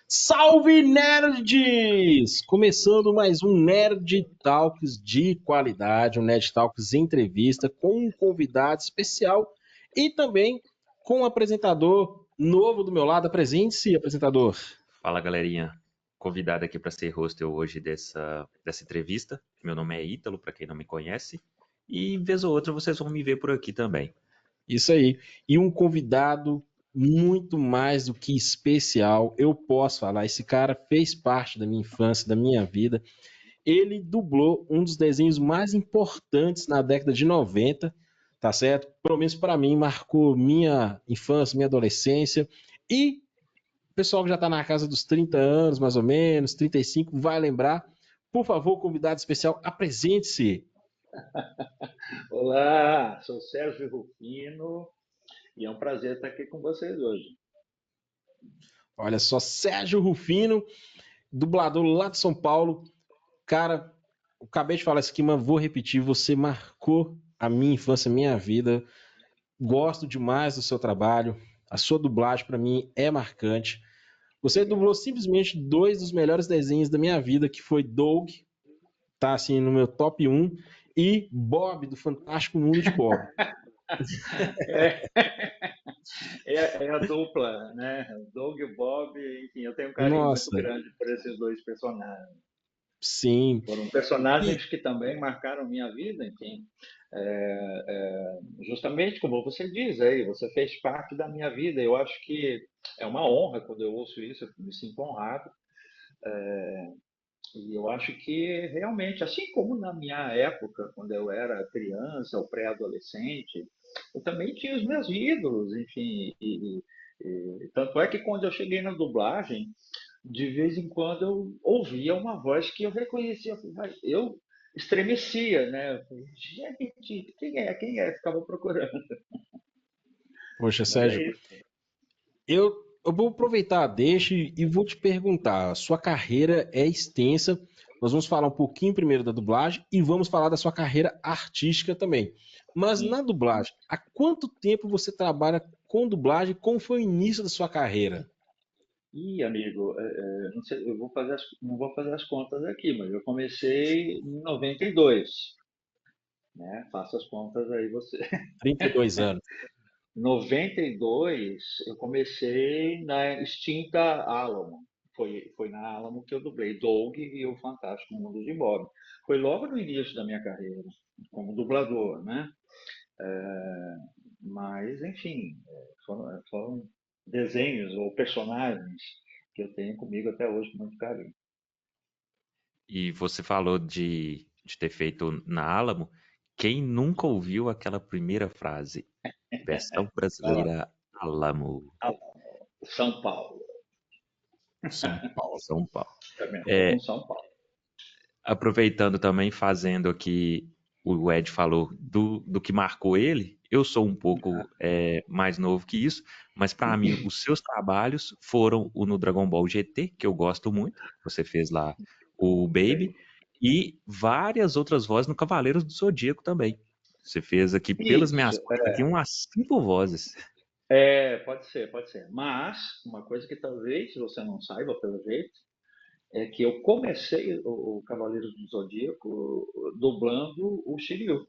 Salve nerds! Começando mais um Nerd Talks de qualidade, um Nerd Talks entrevista com um convidado especial e também com um apresentador novo do meu lado. Apresente-se, apresentador. Fala, galerinha. Convidado aqui para ser host hoje dessa entrevista. Meu nome é Ítalo, para quem não me conhece. E vez ou outra vocês vão me ver por aqui também. Isso aí. E um convidado muito mais do que especial. Eu posso falar, esse cara fez parte da minha infância, da minha vida. Ele dublou um dos desenhos mais importantes na década de 90, tá certo? Pelo menos para mim, marcou minha infância, minha adolescência. E o pessoal que já está na casa dos 30 anos, mais ou menos, 35, vai lembrar. Por favor, convidado especial, apresente-se. Olá, sou Sérgio Rufino e é um prazer estar aqui com vocês hoje. Olha só, Sérgio Rufino, dublador lá de São Paulo. Cara, eu acabei de falar isso aqui, mas vou repetir. Você marcou a minha infância, a minha vida. Gosto demais do seu trabalho. A sua dublagem, para mim, é marcante. Você Obrigado. dublou simplesmente dois dos melhores desenhos da minha vida, que foi Doug, tá assim no meu top um, e Bob, do Fantástico Mundo de Bob. É, é a dupla, né? O Doug e o Bob, enfim, eu tenho um carinho muito Nossa, grande por esses dois personagens. sim. Foram E, personagens que também marcaram minha vida, enfim. Justamente como você diz aí, você fez parte da minha vida. Eu acho que é uma honra quando eu ouço isso, eu me sinto honrado. E eu acho que realmente, assim como na minha época, quando eu era criança ou pré-adolescente, eu também tinha os meus ídolos, enfim. Tanto é que quando eu cheguei na dublagem, de vez em quando eu ouvia uma voz que eu reconhecia, mas eu estremecia, né? Eu falei, gente, quem é? Quem é? Ficava procurando. poxa, Mas é Sérgio, isso. eu vou aproveitar a deixa e vou te perguntar. A sua carreira é extensa. Nós vamos falar um pouquinho primeiro da dublagem e vamos falar da sua carreira artística também. Mas Sim. na dublagem, há quanto tempo você trabalha com dublagem? Como foi o início da sua carreira? Ih, amigo, não sei, não vou fazer as contas aqui, mas eu comecei em 92, né? Faça as contas aí você. 32 anos. 92, eu comecei na extinta Alamo. Foi na Alamo que eu dublei Doug e o Fantástico Mundo de Bob. Foi logo no início da minha carreira, como dublador, né? Mas, enfim, foram desenhos ou personagens que eu tenho comigo até hoje com muito carinho. E você falou de ter feito na Alamo. Quem nunca ouviu aquela primeira frase? Versão Vai lá. brasileira Alamo, São Paulo. São Paulo. São Paulo. Também estou com É, São Paulo. aproveitando também, fazendo aqui, o Ed falou do que marcou ele. Eu sou um pouco mais novo que isso, mas para mim, os seus trabalhos foram o no Dragon Ball GT, que eu gosto muito. Você fez lá o Baby, Sei. e várias outras vozes no Cavaleiros do Zodíaco também. Você fez aqui, pelas Isso, minhas contas, aqui umas 5 vozes. pode ser, pode ser. Mas, uma coisa que talvez você não saiba, pelo jeito, é que eu comecei o Cavaleiros do Zodíaco dublando o Shiryu.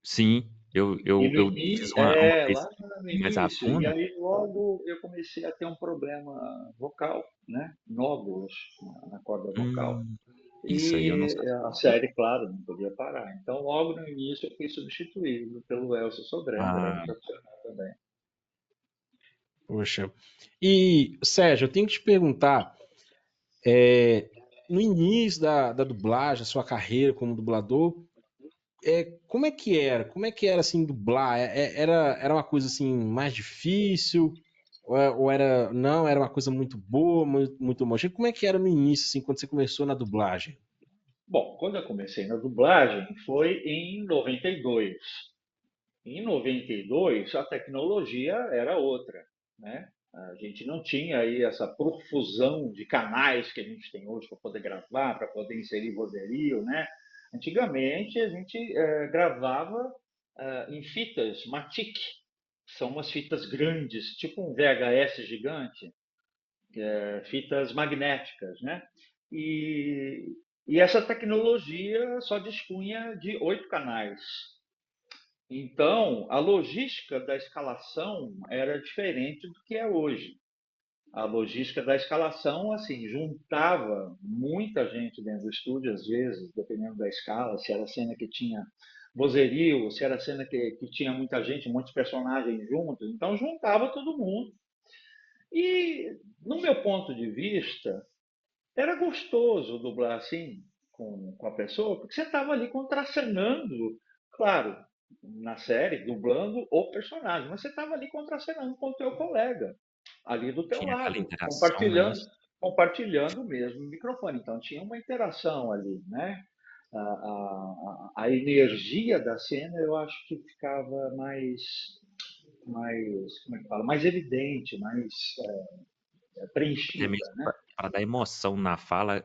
Sim, eu, E eu, no eu fiz início, uma vez lá no mais à início, e tona. aí logo eu comecei a ter um problema vocal, né? Nódulos na corda vocal. Hum, isso aí eu não E sabia. a série, claro, não podia parar. Então, logo no início, eu fui substituído pelo Elcio Sodré, um grande Ah, profissional também. Poxa. E, Sérgio, eu tenho que te perguntar, no início da dublagem, a sua carreira como dublador, como é que era? Como é que era assim dublar? Era uma coisa assim mais difícil? Ou era, não, era uma coisa muito boa, muito homogênea? Como é que era no início, assim, quando você começou na dublagem? Bom, quando eu comecei na dublagem foi em 92. Em 92, a tecnologia era outra, né? A gente não tinha aí essa profusão de canais que a gente tem hoje para poder gravar, para poder inserir vozerio, né? Antigamente a gente gravava em fitas Matic, são umas fitas grandes, tipo um VHS gigante, fitas magnéticas, né? E, e essa tecnologia só dispunha de 8 canais. Então, a logística da escalação era diferente do que é hoje. A logística da escalação, assim, juntava muita gente dentro do estúdio, às vezes, dependendo da escala, se era cena que tinha vozerio, se era cena que tinha muita gente, muitos personagens juntos, então juntava todo mundo. E, no meu ponto de vista, era gostoso dublar assim com a pessoa, porque você estava ali contracenando, claro, na série, dublando o personagem, mas você estava ali contracenando com o teu colega, ali do teu Tinha aquela lado, interação, não é compartilhando, isso? compartilhando o mesmo microfone. Então tinha uma interação ali, né? A energia da cena eu acho que ficava como é que fala? Mais evidente, mais Até mesmo preenchida, né? para dar emoção na fala,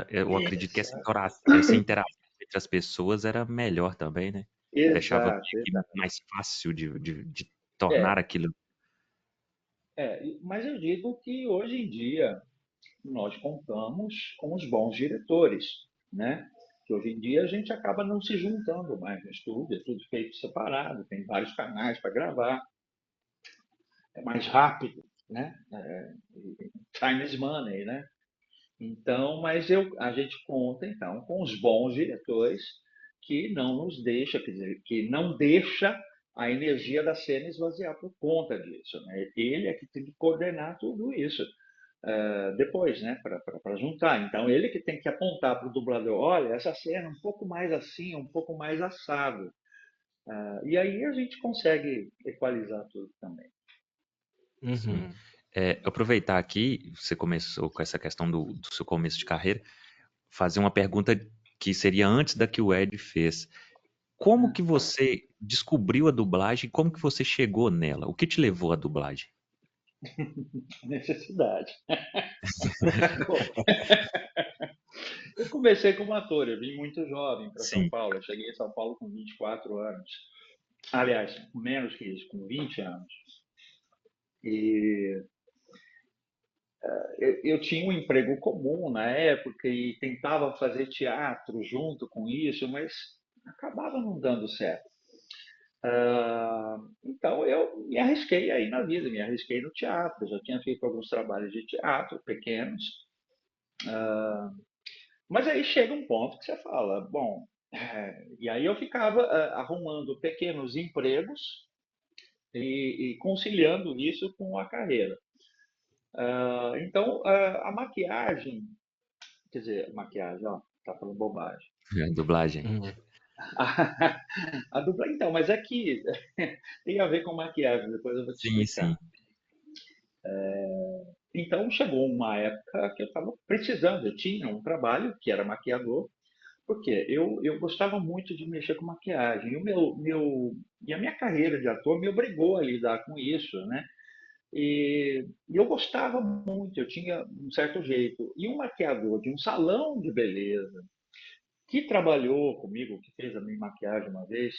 eu acredito que Exato, essa interação entre as pessoas era melhor também, né? Deixava exato, meio que exato. mais fácil de tornar É, aquilo. mas eu digo que hoje em dia nós contamos com os bons diretores, né? Que hoje em dia a gente acaba não se juntando mais no estúdio, é tudo feito separado, tem vários canais para gravar, é mais rápido, né? Time is money, né? Então, a gente conta então com os bons diretores que não nos deixa, quer dizer, que não deixa a energia da cena esvaziar por conta disso, né? Ele é que tem que coordenar tudo isso depois, né, para juntar. Então, ele que tem que apontar para o dublador, olha, essa cena é um pouco mais assim, um pouco mais assado. E aí a gente consegue equalizar tudo também. Uhum. Sim. Aproveitar aqui, você começou com essa questão do seu começo de carreira, fazer uma pergunta que seria antes da que o Ed fez. Como que você descobriu a dublagem? Como que você chegou nela? O que te levou à dublagem? Necessidade. Eu comecei como ator, eu vim muito jovem para São Sim. Paulo. Eu cheguei em São Paulo com 24 anos. Aliás, menos que isso, com 20 anos. E eu tinha um emprego comum na época e tentava fazer teatro junto com isso, mas acabava não dando certo. Então eu me arrisquei aí na vida, me arrisquei no teatro. Eu já tinha feito alguns trabalhos de teatro pequenos, mas aí chega um ponto que você fala, bom, e aí eu ficava arrumando pequenos empregos e conciliando isso com a carreira. Então a maquiagem, quer dizer, maquiagem, ó, tá falando bobagem. A dublagem. Uhum. A dupla, então, mas é que tem a ver com maquiagem, depois eu vou te Sim, explicar. sim. Então chegou uma época que eu estava precisando, eu tinha um trabalho que era maquiador, porque eu gostava muito de mexer com maquiagem, e, e a minha carreira de ator me obrigou a lidar com isso, né? E eu gostava muito, eu tinha um certo jeito. E um maquiador de um salão de beleza, que trabalhou comigo, que fez a minha maquiagem uma vez,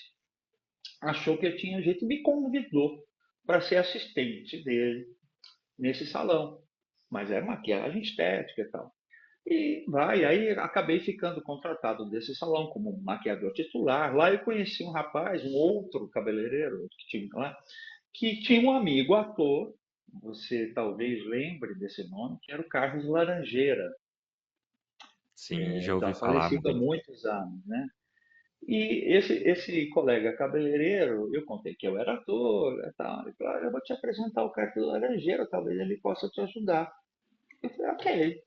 achou que eu tinha jeito e me convidou para ser assistente dele nesse salão. Mas era maquiagem estética e tal. E aí acabei ficando contratado desse salão como maquiador titular. Lá eu conheci um rapaz, um outro cabeleireiro que tinha lá, que tinha um amigo ator, você talvez lembre desse nome, que era o Carlos Laranjeira, Sim, já ouvi já falar falecido há dele. muitos anos, né? E esse colega cabeleireiro, eu contei que eu era ator e tal. Ele falou, eu vou te apresentar o Carlos Laranjeira, talvez ele possa te ajudar. Eu falei, ok.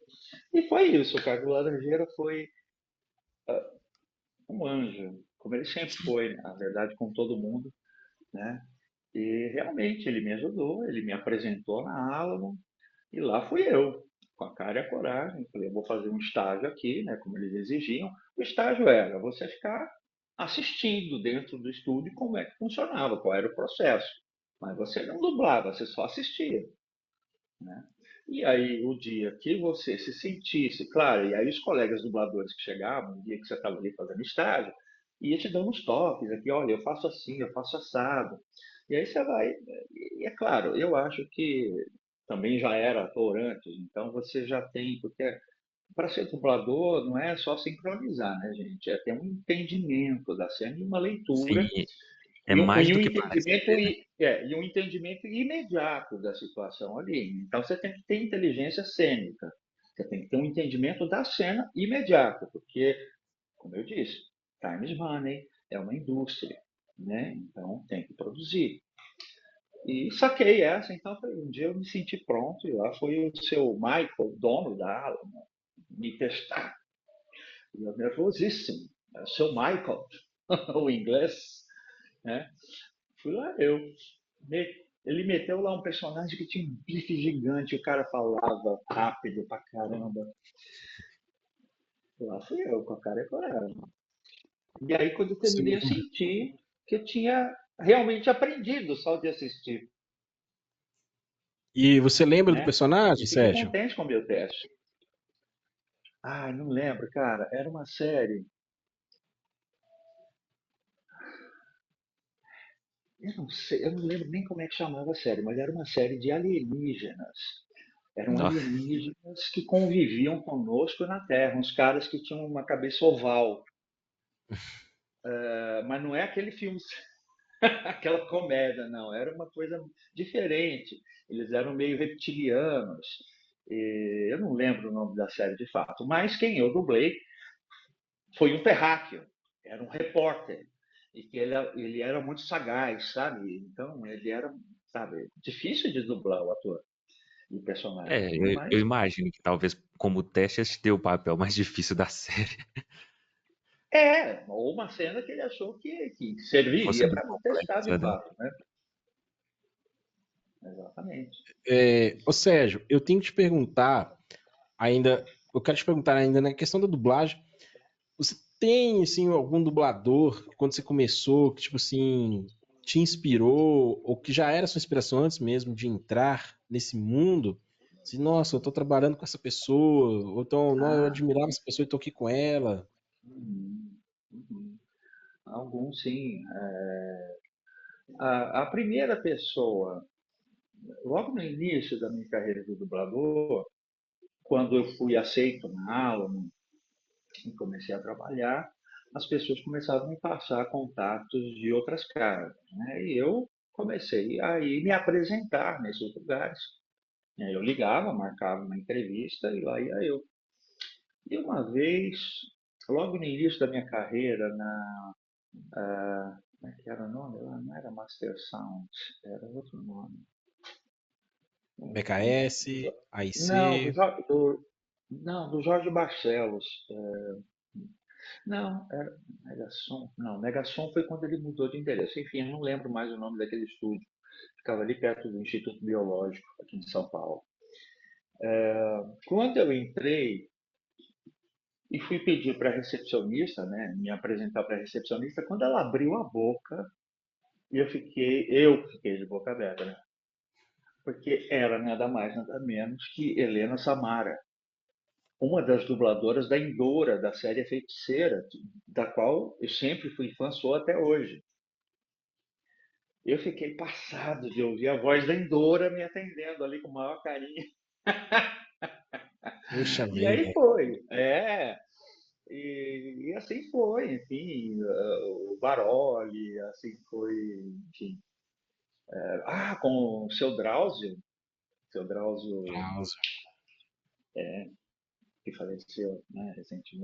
E foi isso, o Carlos Laranjeira foi um anjo, como ele sempre foi, na verdade, com todo mundo, né? E realmente ele me ajudou, ele me apresentou na Alamo e lá fui eu, com a cara e a coragem. Falei, eu vou fazer um estágio aqui, né, como eles exigiam. O estágio era você ficar assistindo dentro do estúdio como é que funcionava, qual era o processo. Mas você não dublava, você só assistia, né? E aí, o dia que você se sentisse, claro, e aí os colegas dubladores que chegavam, o dia que você estava ali fazendo estágio, ia te dando uns toques aqui, olha, eu faço assim, eu faço assado. E aí você vai, e é claro, eu acho que também já era ator antes, então você já tem, porque para ser dublador não é só sincronizar, né, gente? É ter um entendimento da cena e uma leitura Sim, é mais e do um que parece entendimento ser, né? e um entendimento imediato da situação ali. Então você tem que ter inteligência cênica. Você tem que ter um entendimento da cena imediato, porque, como eu disse, time is money, é uma indústria, né? Então tem que produzir. E saquei essa, então um dia eu me senti pronto e lá foi o seu Michael, dono da ala, né, me testar. E eu nervosíssimo. É o seu Michael, o inglês, né? Fui lá eu. Ele meteu lá um personagem que tinha um bife gigante, o cara falava rápido pra caramba. Lá fui eu, com a cara e coragem. E aí, quando eu Você terminei, eu lembra? senti que eu tinha realmente aprendido só de assistir, E você lembra do né? personagem, E fiquei Sérgio? contente com o meu teste. Ah, não lembro, cara. Era uma série. Eu não sei, eu não lembro nem como é que chamava a série, mas era uma série de alienígenas. Eram Nó. alienígenas que conviviam conosco na Terra, uns caras que tinham uma cabeça oval. Mas não é aquele filme, aquela comédia, não. Era uma coisa diferente. Eles eram meio reptilianos. Eu não lembro o nome da série de fato, mas quem eu dublei foi um terráqueo, era um repórter. E que ele era muito sagaz, sabe? Então, ele era, sabe, difícil de dublar o ator e o personagem. É, eu Mas, imagino que talvez como teste esse deu o papel mais difícil da série. ou uma cena que ele achou que Fosse serviria bem para me testar de complexa, né? fato, né? Exatamente. Ô Sérgio, eu tenho que te perguntar ainda, eu quero te perguntar ainda na questão da dublagem. Você tem, assim, algum dublador que quando você começou, que, tipo assim, te inspirou, ou que já era sua inspiração antes mesmo de entrar nesse mundo? Assim, nossa, eu tô trabalhando com essa pessoa, ou então, não, eu Ah, admirava essa pessoa e tô aqui com ela. uhum, uhum. Alguns sim. A primeira pessoa, logo no início da minha carreira de dublador, quando eu fui aceito na aula e comecei a trabalhar, as pessoas começaram a me passar contatos de outras casas, né? E eu comecei a ir me apresentar nesses lugares. Eu ligava, marcava uma entrevista e lá ia eu. E uma vez, logo no início da minha carreira, como é que era o nome lá? Não era Master Sound, era outro nome. BKS, Não, AIC, não, do Jorge Barcelos. Não, era Megasom. Não, Megasom foi quando ele mudou de endereço. Enfim, eu não lembro mais o nome daquele estúdio. Ficava ali perto do Instituto Biológico, aqui em São Paulo. Quando eu entrei e fui pedir para a recepcionista, né, me apresentar para a recepcionista, quando ela abriu a boca, eu fiquei de boca aberta, né? Porque era nada mais, nada menos que Helena Samara, uma das dubladoras da Endora, da série Feiticeira, da qual eu sempre fui fã, sou até hoje. Eu fiquei passado de ouvir a voz da Endora me atendendo ali com o maior carinho. puxa E vida. aí foi. E assim foi, enfim, o Baroli, assim foi, enfim. Com o seu Drauzio Causa. que faleceu, né,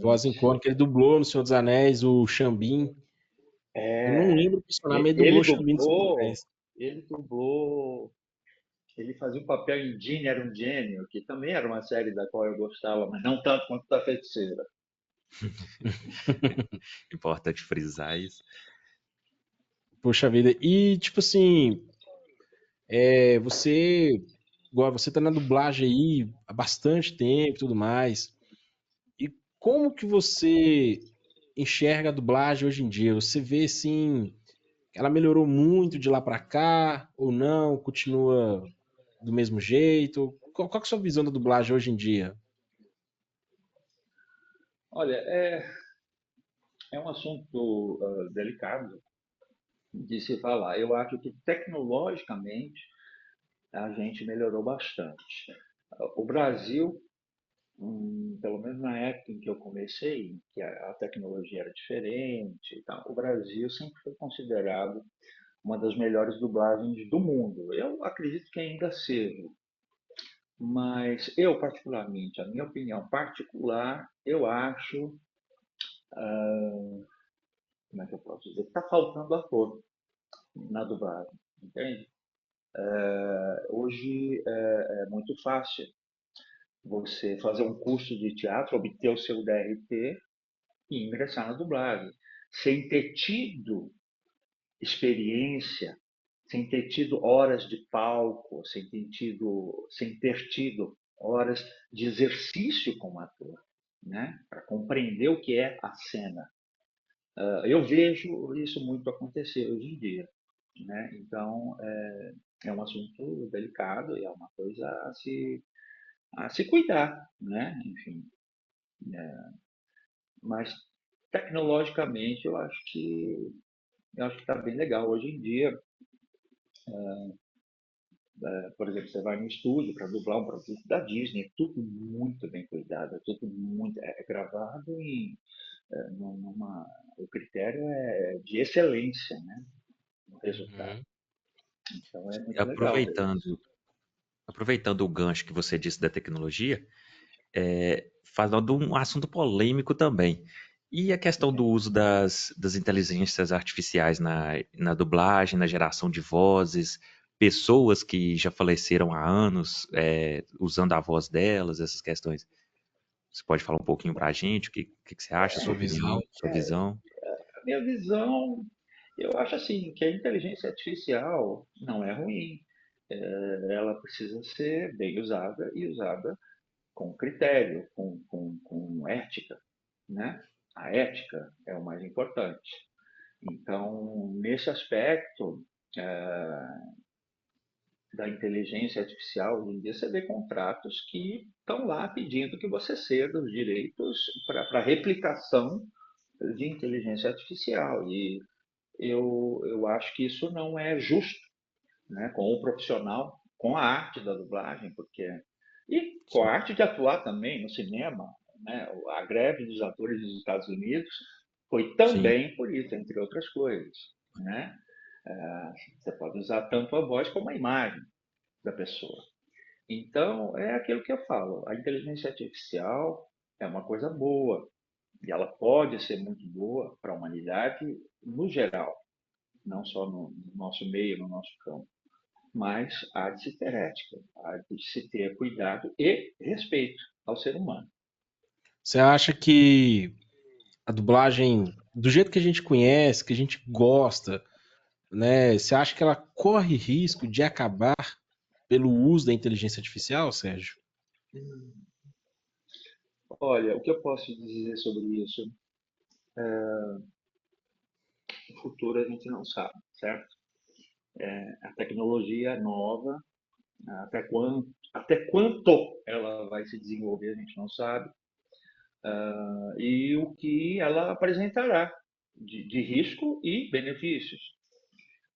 Voz recentemente. em Cor, que ele dublou no Senhor dos Anéis, o Xambin. Eu não É, lembro o personagem, mas ele dublou ele o Xambin no Senhor dos dublou, Anéis. ele dublou, ele fazia um papel em Ginny era um gênio, que também era uma série da qual eu gostava, mas não tanto quanto da Feiticeira. Importante frisar isso. Poxa vida. E, tipo assim, você, igual você tá na dublagem aí há bastante tempo e tudo mais. E como que você enxerga a dublagem hoje em dia? Você vê, assim, ela melhorou muito de lá pra cá ou não? Continua do mesmo jeito? Qual que é a sua visão da dublagem hoje em dia? Olha, é um assunto delicado de se falar. Eu acho que tecnologicamente a gente melhorou bastante. O Brasil, pelo menos na época em que eu comecei, que a tecnologia era diferente e tal, o Brasil sempre foi considerado uma das melhores dublagens do mundo. Eu acredito que ainda seja, mas eu particularmente, a minha opinião particular, eu acho, como é que eu posso dizer, que está faltando ator na dublagem, entende? Hoje é muito fácil você fazer um curso de teatro, obter o seu DRT e ingressar na dublagem, sem ter tido experiência, sem ter tido horas de palco, sem ter tido horas de exercício como ator, né? Para compreender o que é a cena. Eu vejo isso muito acontecer hoje em dia, né? Então é um assunto delicado e é uma coisa a se cuidar, né? Enfim, mas tecnologicamente eu acho que está bem legal hoje em dia. Por exemplo, você vai no estúdio para dublar um produto da Disney, é tudo muito bem cuidado, é tudo muito gravado o critério é de excelência, né, no resultado. Uhum. Então é muito legal ver isso. Aproveitando, aproveitando o gancho que você disse da tecnologia, falando de um assunto polêmico também. E a questão do Sim. uso das inteligências artificiais na dublagem, na geração de vozes, pessoas que já faleceram há anos, usando a voz delas, essas questões. Você pode falar um pouquinho para a gente? O que você acha, sua Sua visão. opinião, sua visão? A minha visão, eu acho assim que a inteligência artificial não é ruim. Ela precisa ser bem usada e usada com critério, com ética, né? A ética é o mais importante. Então, nesse aspecto da inteligência artificial, hoje em dia você vê contratos que estão lá pedindo que você ceda os direitos para replicação de inteligência artificial. E eu acho que isso não é justo, né, com o profissional, com a arte da dublagem, e com a Sim, arte de atuar também no cinema, né? A greve dos atores dos Estados Unidos foi sim, também por isso, entre outras coisas, né? Você pode usar tanto a voz como a imagem da pessoa. Então, é aquilo que eu falo, a inteligência artificial é uma coisa boa, e ela pode ser muito boa para a humanidade no geral, não só no nosso meio, no nosso campo. Mas há de se ter ética, há de se ter cuidado e respeito ao ser humano. Você acha que a dublagem, do jeito que a gente conhece, que a gente gosta, né? Você acha que ela corre risco de acabar pelo uso da inteligência artificial, Sérgio? Olha, o que eu posso dizer sobre isso? No futuro a gente não sabe, certo? A tecnologia é nova, até quanto ela vai se desenvolver a gente não sabe, e o que ela apresentará de risco e benefícios,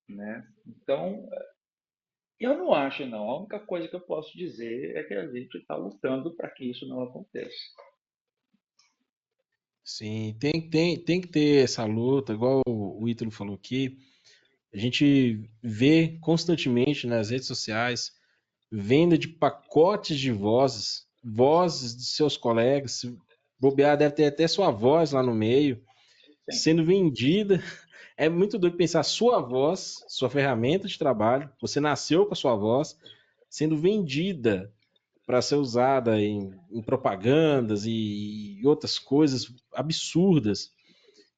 né? Então, eu não acho, não. A única coisa que eu posso dizer é que a gente está lutando para que isso não aconteça. Sim, tem que ter essa luta, igual o Ítalo falou aqui. A gente vê constantemente nas redes sociais venda de pacotes de vozes, vozes de seus colegas. Se bobear, deve ter até sua voz lá no meio, Sim, sendo vendida. É muito doido pensar sua voz, sua ferramenta de trabalho, você nasceu com a sua voz, sendo vendida para ser usada em propagandas e outras coisas absurdas.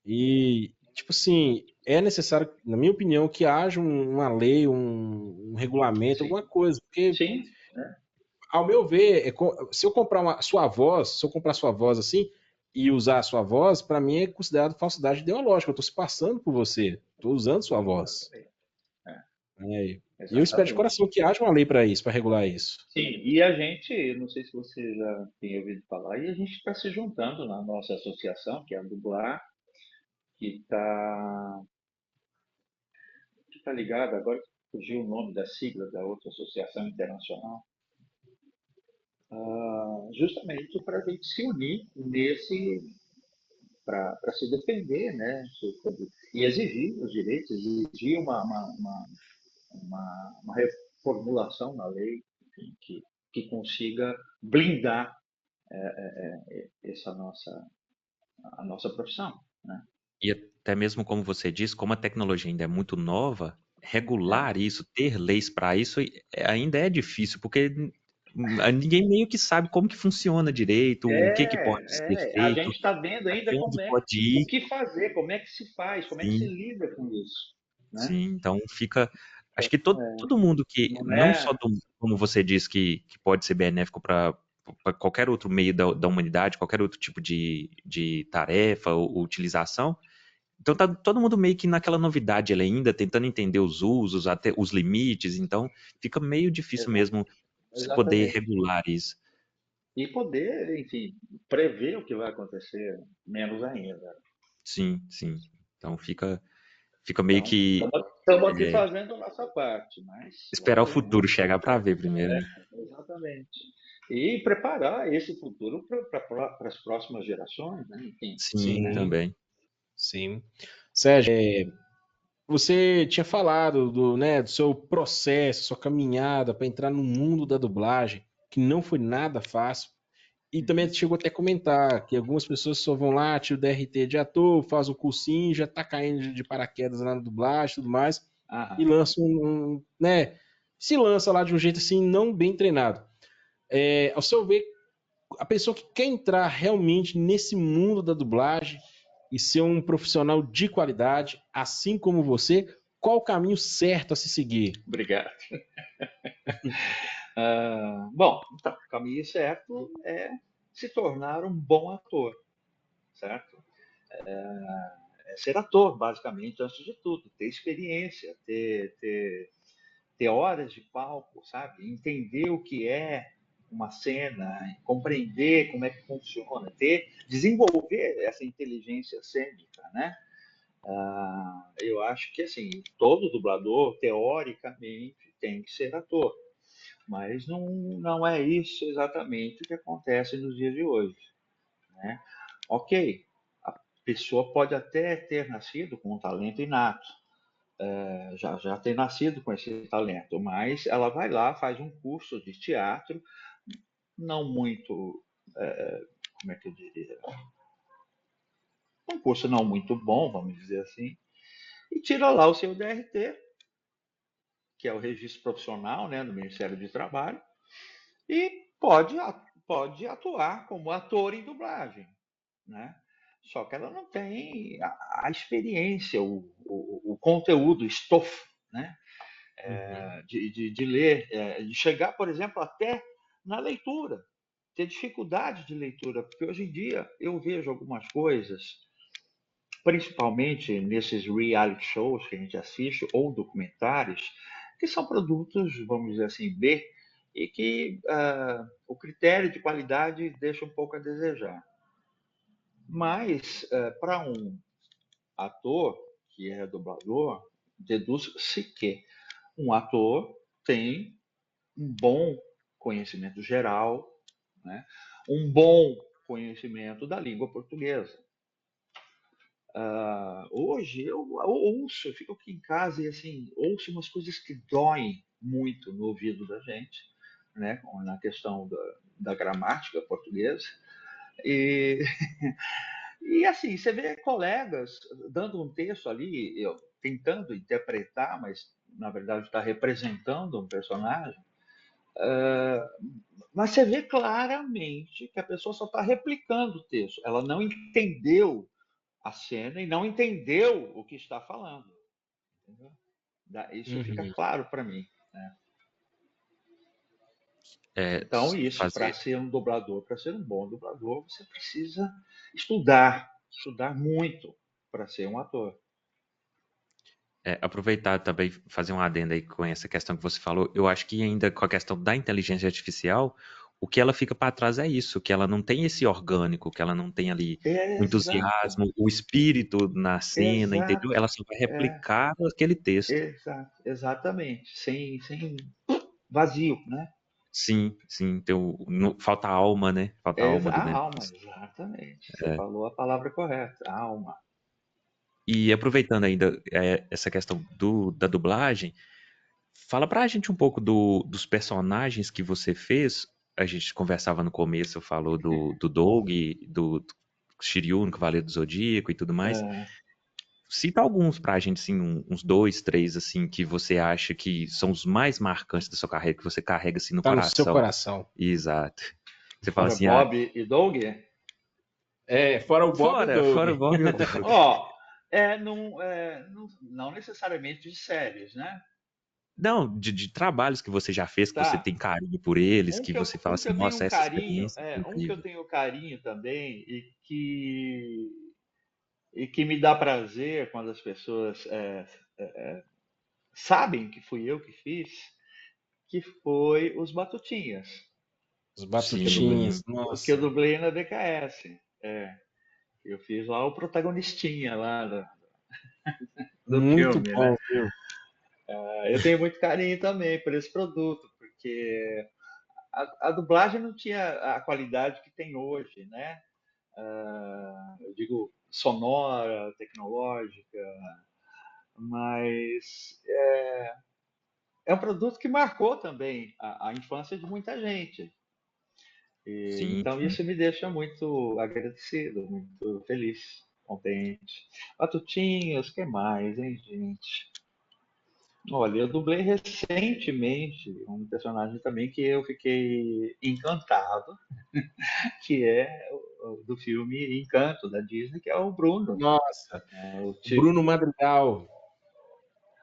E, tipo assim, é necessário, na minha opinião, que haja uma lei, um regulamento, sim, alguma coisa, porque, sim, né? ao meu ver, se eu comprar sua voz, se eu comprar sua voz assim e usar a sua voz, para mim é considerado falsidade ideológica. Eu estou se passando por você, estou usando sua voz. Exatamente. É, Né? E eu espero de exatamente. coração que haja uma lei para isso, para regular isso. Sim, e a gente, não sei se você já tem ouvido falar, e a gente está se juntando na nossa associação, que é a Dublar, que está ligada agora. fugiu o nome da sigla da outra associação internacional, justamente para a gente se unir para se defender, né? E exigir os direitos, exigir uma reformulação na lei, enfim, que consiga blindar a nossa profissão, né? E até mesmo como você disse, como a tecnologia ainda é muito nova, É, regular isso, ter leis para isso ainda é difícil, porque ninguém meio que sabe como que funciona direito, o que que pode ser a feito, gente está vendo ainda até onde como pode o ir. que fazer, como é que se faz, como é que se Sim, lida com isso, né? sim. Então fica. Acho Então, que todo mundo que, não não só é como você disse, que pode ser benéfico para qualquer outro meio da humanidade, qualquer outro tipo de tarefa ou utilização. Então tá todo mundo meio que naquela novidade ali ainda, tentando entender os usos, até os limites, então fica meio difícil exa- mesmo você poder exatamente. regular isso. E poder, enfim, prever o que vai acontecer, menos ainda. Sim, sim. Então fica meio Então, que estamos aqui é, fazendo a nossa parte, mas esperar o vamos ver. futuro chegar para ver primeiro, né? Exatamente. E preparar esse futuro para as próximas gerações, né? Enfim, Sim, né? Sim, também. sim. Sérgio, você tinha falado do seu processo, sua caminhada para entrar no mundo da dublagem, que não foi nada fácil. E também Uhum. chegou até a comentar que algumas pessoas só vão lá, tira o DRT de ator, faz o cursinho, já tá caindo de paraquedas lá na dublagem e tudo mais, e Aham. lança né? Se lança lá de um jeito assim, não bem treinado. Ao seu ver, a pessoa que quer entrar realmente nesse mundo da dublagem e ser um profissional de qualidade, assim como você, qual o caminho certo a se seguir? Obrigado. Bom, então, o caminho certo é se tornar um bom ator, certo? É ser ator, basicamente, antes de tudo, ter experiência, ter horas de palco, sabe? Entender o que é uma cena, compreender como é que funciona, desenvolver essa inteligência cênica, né? Eu acho que assim todo dublador teoricamente tem que ser ator, mas não é isso exatamente o que acontece nos dias de hoje, né? Ok, a pessoa pode até ter nascido com um talento inato, já ter nascido com esse talento, mas ela vai lá, faz um curso de teatro, não muito, como é que eu diria, um curso não muito bom, vamos dizer assim, e tira lá o seu DRT, que é o registro profissional, né, do Ministério do Trabalho, e pode atuar como ator em dublagem, né? Só que ela não tem a experiência, o conteúdo, o estofo, né? Uhum. De ler, de chegar, por exemplo, até na leitura, ter dificuldade de leitura, porque hoje em dia eu vejo algumas coisas, principalmente nesses reality shows que a gente assiste, ou documentários, que são produtos, vamos dizer assim, B, e que o critério de qualidade deixa um pouco a desejar. Mas, para um ator, que é dublador, deduz-se que um ator tem um bom conhecimento geral, né? Um bom conhecimento da língua portuguesa. Hoje eu ouço, eu fico aqui em casa e assim, ouço umas coisas que doem muito no ouvido da gente, né? Na questão da gramática portuguesa. E, e assim, você vê colegas dando um texto ali, eu tentando interpretar, mas na verdade está representando um personagem. Mas você vê claramente que a pessoa só está replicando o texto. Ela não entendeu a cena e não entendeu o que está falando. Entendeu? Isso fica Uhum. claro para mim. Né? É, Então, isso, para fazer, ser um dublador, para ser um bom dublador, você precisa estudar muito para ser um ator. aproveitar também, fazer um adendo aí com essa questão que você falou, eu acho que ainda com a questão da inteligência artificial, o que ela fica para trás é isso, que ela não tem esse orgânico, que ela não tem ali o Exato, entusiasmo, o espírito na cena, entendeu? exato, Ela só vai replicar aquele texto. exato, exatamente, sem vazio, né? Sim, sim, então, falta alma, né? Falta alma do A alma, negócio. exatamente. Você falou a palavra correta, a alma. E aproveitando ainda essa questão da dublagem, fala pra gente um pouco dos personagens que você fez. A gente conversava no começo, falou do Doug, do Shiryu no Cavaleiro do Zodíaco e tudo mais. É, Cita alguns pra gente, assim, uns dois, três, assim, que você acha que são os mais marcantes da sua carreira, que você carrega, assim, no Tá no seu coração. coração. Exato. Você fala fora assim, ah, Bob e Doug, Fora o Bob e o Doug. fora o Bob e o Doug. ó, não necessariamente de séries, né? Não, de trabalhos que você já fez, que você Tá. tem carinho por eles, que você fala Um que assim, eu tenho nossa, um essa carinho, experiência foi um que eu incrível. tenho carinho também e que me dá prazer quando as pessoas sabem que fui eu que fiz, que foi os Batutinhas, Os que eu dublei, Sim, Batutinhas, que eu nossa. dublei na BKS. Eu fiz lá o protagonistinha lá do Muito filme, né? bom, viu? Eu tenho muito carinho também por esse produto, porque a dublagem não tinha a qualidade que tem hoje, né? Eu digo sonora, tecnológica, mas é um produto que marcou também a infância de muita gente. sim, Então sim. isso me deixa muito agradecido, muito feliz, contente. Batutinhas, que mais, hein, gente? Olha, eu dublei recentemente um personagem também que eu fiquei encantado, que é do filme Encanto, da Disney, que é o Bruno, Nossa, né? o Bruno Madrigal.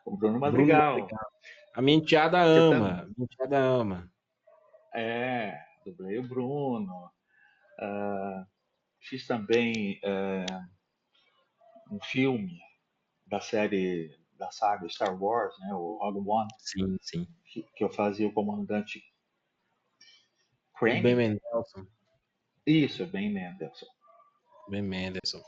O Bruno Bruno Madrigal, Madrigal. A minha enteada que ama. também A minha enteada ama. dublei o Bruno. Fiz também um filme da série, da saga Star Wars, né, o Rogue One, Sim, sim. que eu fazia o comandante O Ben Crane. Mendelsohn. Isso, Ben Mendelsohn. Ben Mendelsohn.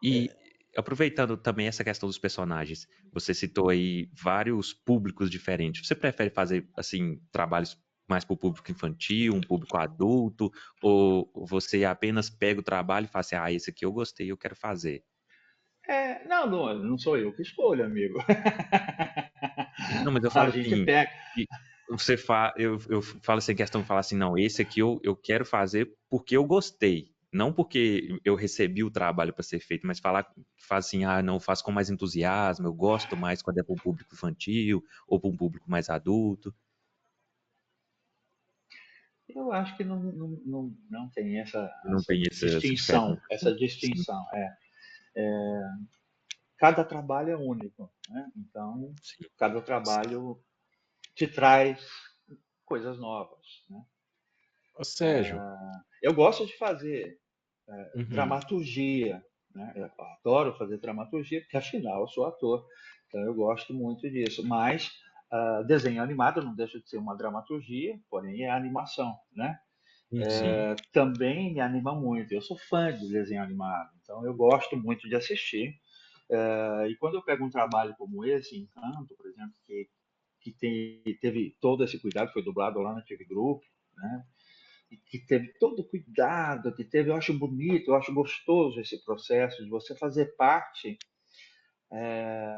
E aproveitando também essa questão dos personagens, você citou aí vários públicos diferentes. Você prefere fazer, assim, trabalhos mais para o público infantil, um público adulto, ou você apenas pega o trabalho e fala assim, ah, esse aqui eu gostei, eu quero fazer? Não sou eu que escolho, amigo. Não, mas eu A falo gente assim, pega. que eu falo assim, questão de falar assim, não, esse aqui eu quero fazer porque eu gostei, não porque eu recebi o trabalho para ser feito, mas faz assim, ah, não, eu faço com mais entusiasmo, eu gosto mais quando é para um público infantil ou para um público mais adulto. Eu acho que não tem Não tem essa distinção. diferença. Essa Sim, distinção. Cada trabalho é único, né? Então, sim, cada trabalho te traz coisas novas, né? Ô, Sérgio. Eu gosto de fazer Uhum. dramaturgia, né? Eu adoro fazer dramaturgia, porque afinal eu sou ator, então eu gosto muito disso. Mas desenho animado não deixa de ser uma dramaturgia, porém é animação, né? sim. Uhum. Também me anima muito. Eu sou fã de desenho animado, então eu gosto muito de assistir. E quando eu pego um trabalho como esse, Encanto, por exemplo, que teve todo esse cuidado, foi dublado lá na TV Group, né? E que teve todo o cuidado, eu acho bonito, eu acho gostoso esse processo de você fazer parte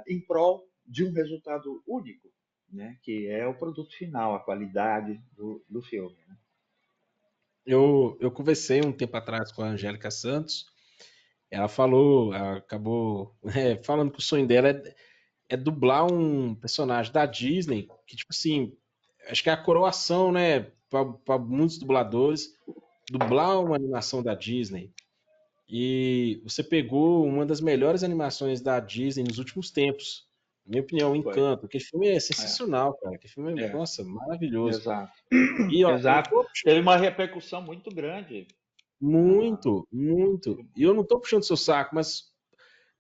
em prol de um resultado único, né? Que é o produto final, a qualidade do filme. Né? Eu conversei um tempo atrás com a Angélica Santos. Ela falou, ela acabou falando que o sonho dela é dublar um personagem da Disney, que, tipo assim, acho que é a coroação, né, para muitos dubladores, dublar uma animação da Disney. E você pegou uma das melhores animações da Disney nos últimos tempos. Na minha opinião, Foi. Encanto. Aquele filme é É, sensacional, cara. Aquele filme é, é, nossa, maravilhoso. exato. E, ó, eu não Exato. tô Teve uma repercussão muito grande. Ah, muito, muito. E eu não tô puxando seu saco, mas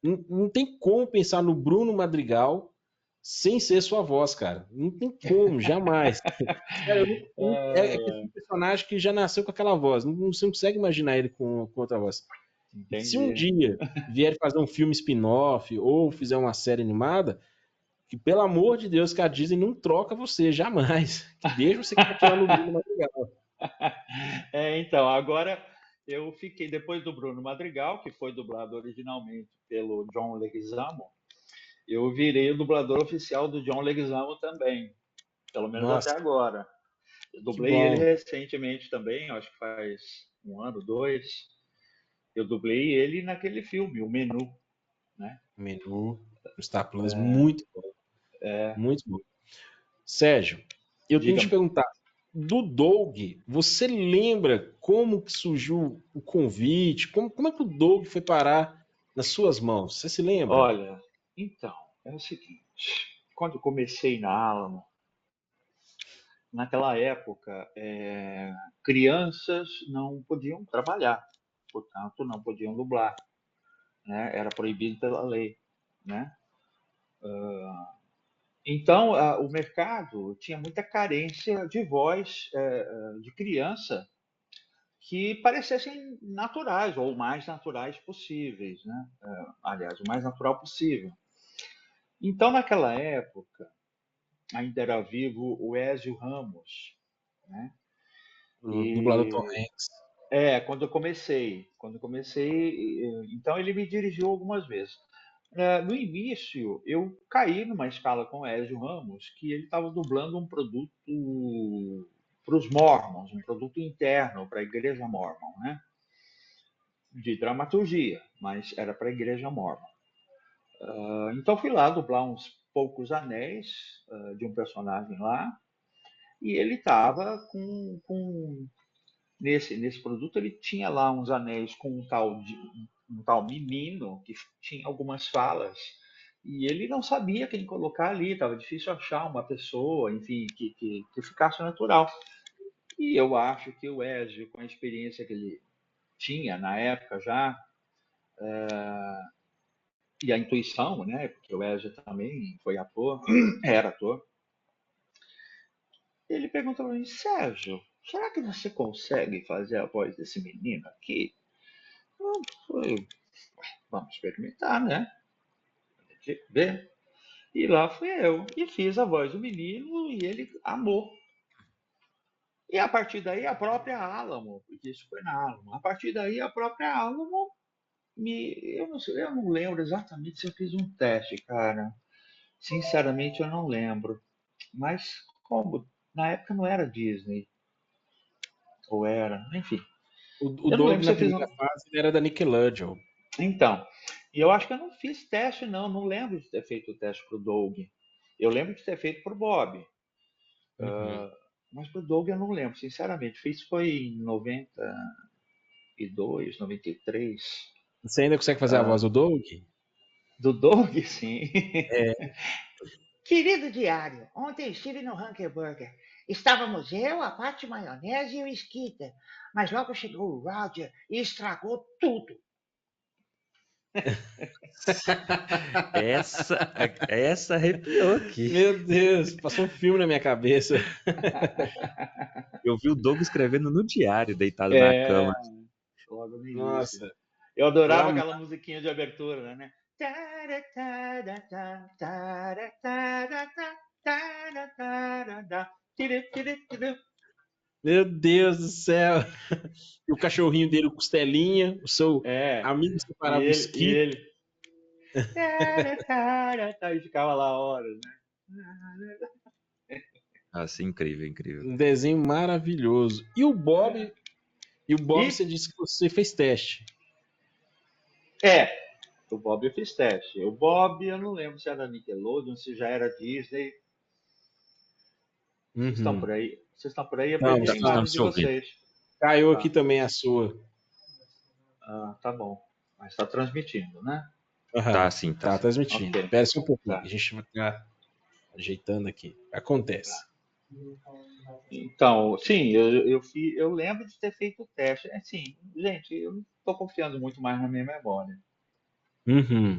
não tem como pensar no Bruno Madrigal sem ser sua voz, cara. Não tem como, jamais. Cara, é aquele personagem que já nasceu com aquela voz. Você não consegue imaginar ele com outra voz. Se um Entendi. dia vier fazer um filme spin-off ou fizer uma série animada, que pelo amor de Deus, que a Disney não troca você, jamais. Que deixa você continuar no Bruno Madrigal. Então, agora eu fiquei, depois do Bruno Madrigal, que foi dublado originalmente pelo John Leguizamo, eu virei o dublador oficial do John Leguizamo também, pelo menos até Nossa, agora. Eu que dublei ele bom. recentemente também, acho que faz um ano, dois. Eu dublei ele naquele filme, O Menu, né? O menu no Star Plus, muito bom. Muito bom. Sérgio, eu tenho que te Diga-me. perguntar, do Doug, você lembra como que surgiu o convite? Como é que o Doug foi parar nas suas mãos? Você se lembra? Olha, então, é o seguinte, quando eu comecei na Alamo, naquela época, crianças não podiam trabalhar, portanto, não podiam dublar, né? Era proibido pela lei, né? Então, o mercado tinha muita carência de voz de criança que parecessem naturais, ou o mais naturais possíveis, né? Aliás, o mais natural possível. Então, naquela época, ainda era vivo o Ézio Ramos, né? O dublador Tom E Hanks. quando eu comecei, então ele me dirigiu algumas vezes. No início, eu caí numa escala com o Ézio Ramos, que ele estava dublando um produto para os Mormons, um produto interno para a Igreja Mormon, né? De dramaturgia, mas era para a Igreja Mormon. Então fui lá dublar uns poucos anéis de um personagem lá, e ele estava nesse produto ele tinha lá uns anéis com um tal menino que tinha algumas falas e ele não sabia quem colocar ali, estava difícil achar uma pessoa, enfim, que ficasse natural. E eu acho que o Ezio, com a experiência que ele tinha na época já, e a intuição, né, porque o Ezio também foi ator, era ator, ele perguntou para mim, Sérgio, será que você consegue fazer a voz desse menino aqui? Eu falei, vamos experimentar, né? Ver. E lá fui eu. E fiz a voz do menino e ele amou. E a partir daí a própria Alamo, porque isso foi na Alamo, a partir daí a própria Alamo eu não lembro exatamente se eu fiz um teste, cara. Sinceramente eu não lembro. Mas como na época não era Disney, ou era, enfim. O Eu não Doug, lembro se na eu fiz primeira um. fase, ele era da Nickelodeon. Então, e eu acho que eu não fiz teste, não. Não lembro de ter feito o teste pro Doug. Eu lembro de ter feito pro Bob. Uhum. Mas pro Doug eu não lembro, sinceramente. Fiz foi em 92, 93. Você ainda consegue fazer a voz do Doug? Do Doug, sim. É. Querido diário, ontem estive no Hunker Burger. Estávamos eu, a Pate Maionese e o Skeeter. Mas logo chegou o Roger e estragou tudo. Essa arrepiou aqui. Meu Deus, passou um filme na minha cabeça. Eu vi o Doug escrevendo no diário, deitado na É, cama. logo no início. Nossa, Eu eu adorava amo. aquela musiquinha de abertura, né? Meu Deus do céu. E o cachorrinho dele, o Costelinha, o seu É, amigo e separável ele, e Skip. ele. E ficava lá horas, né? Nossa, incrível, incrível. Um desenho maravilhoso. E o Bob, E você disse que você fez teste. é, o Bob eu fiz teste. O Bob, eu não lembro se era Nickelodeon, se já era Disney. Vocês estão por Uhum. aí? Vocês estão por aí? Eu perdi Estamos, a imagem Estamos estamos. de te ouvindo. vocês. Caiu aqui Tá, também a sua. tá bom. Mas está transmitindo, né? Tá Aham, sim, tá tá sim. transmitindo. Ok, Espera só um pouquinho, que tá, a gente vai estar ajeitando aqui. tá. Acontece. Então, sim, eu lembro de ter feito o teste. É sim, gente, eu não estou confiando muito mais na minha memória. Uhum.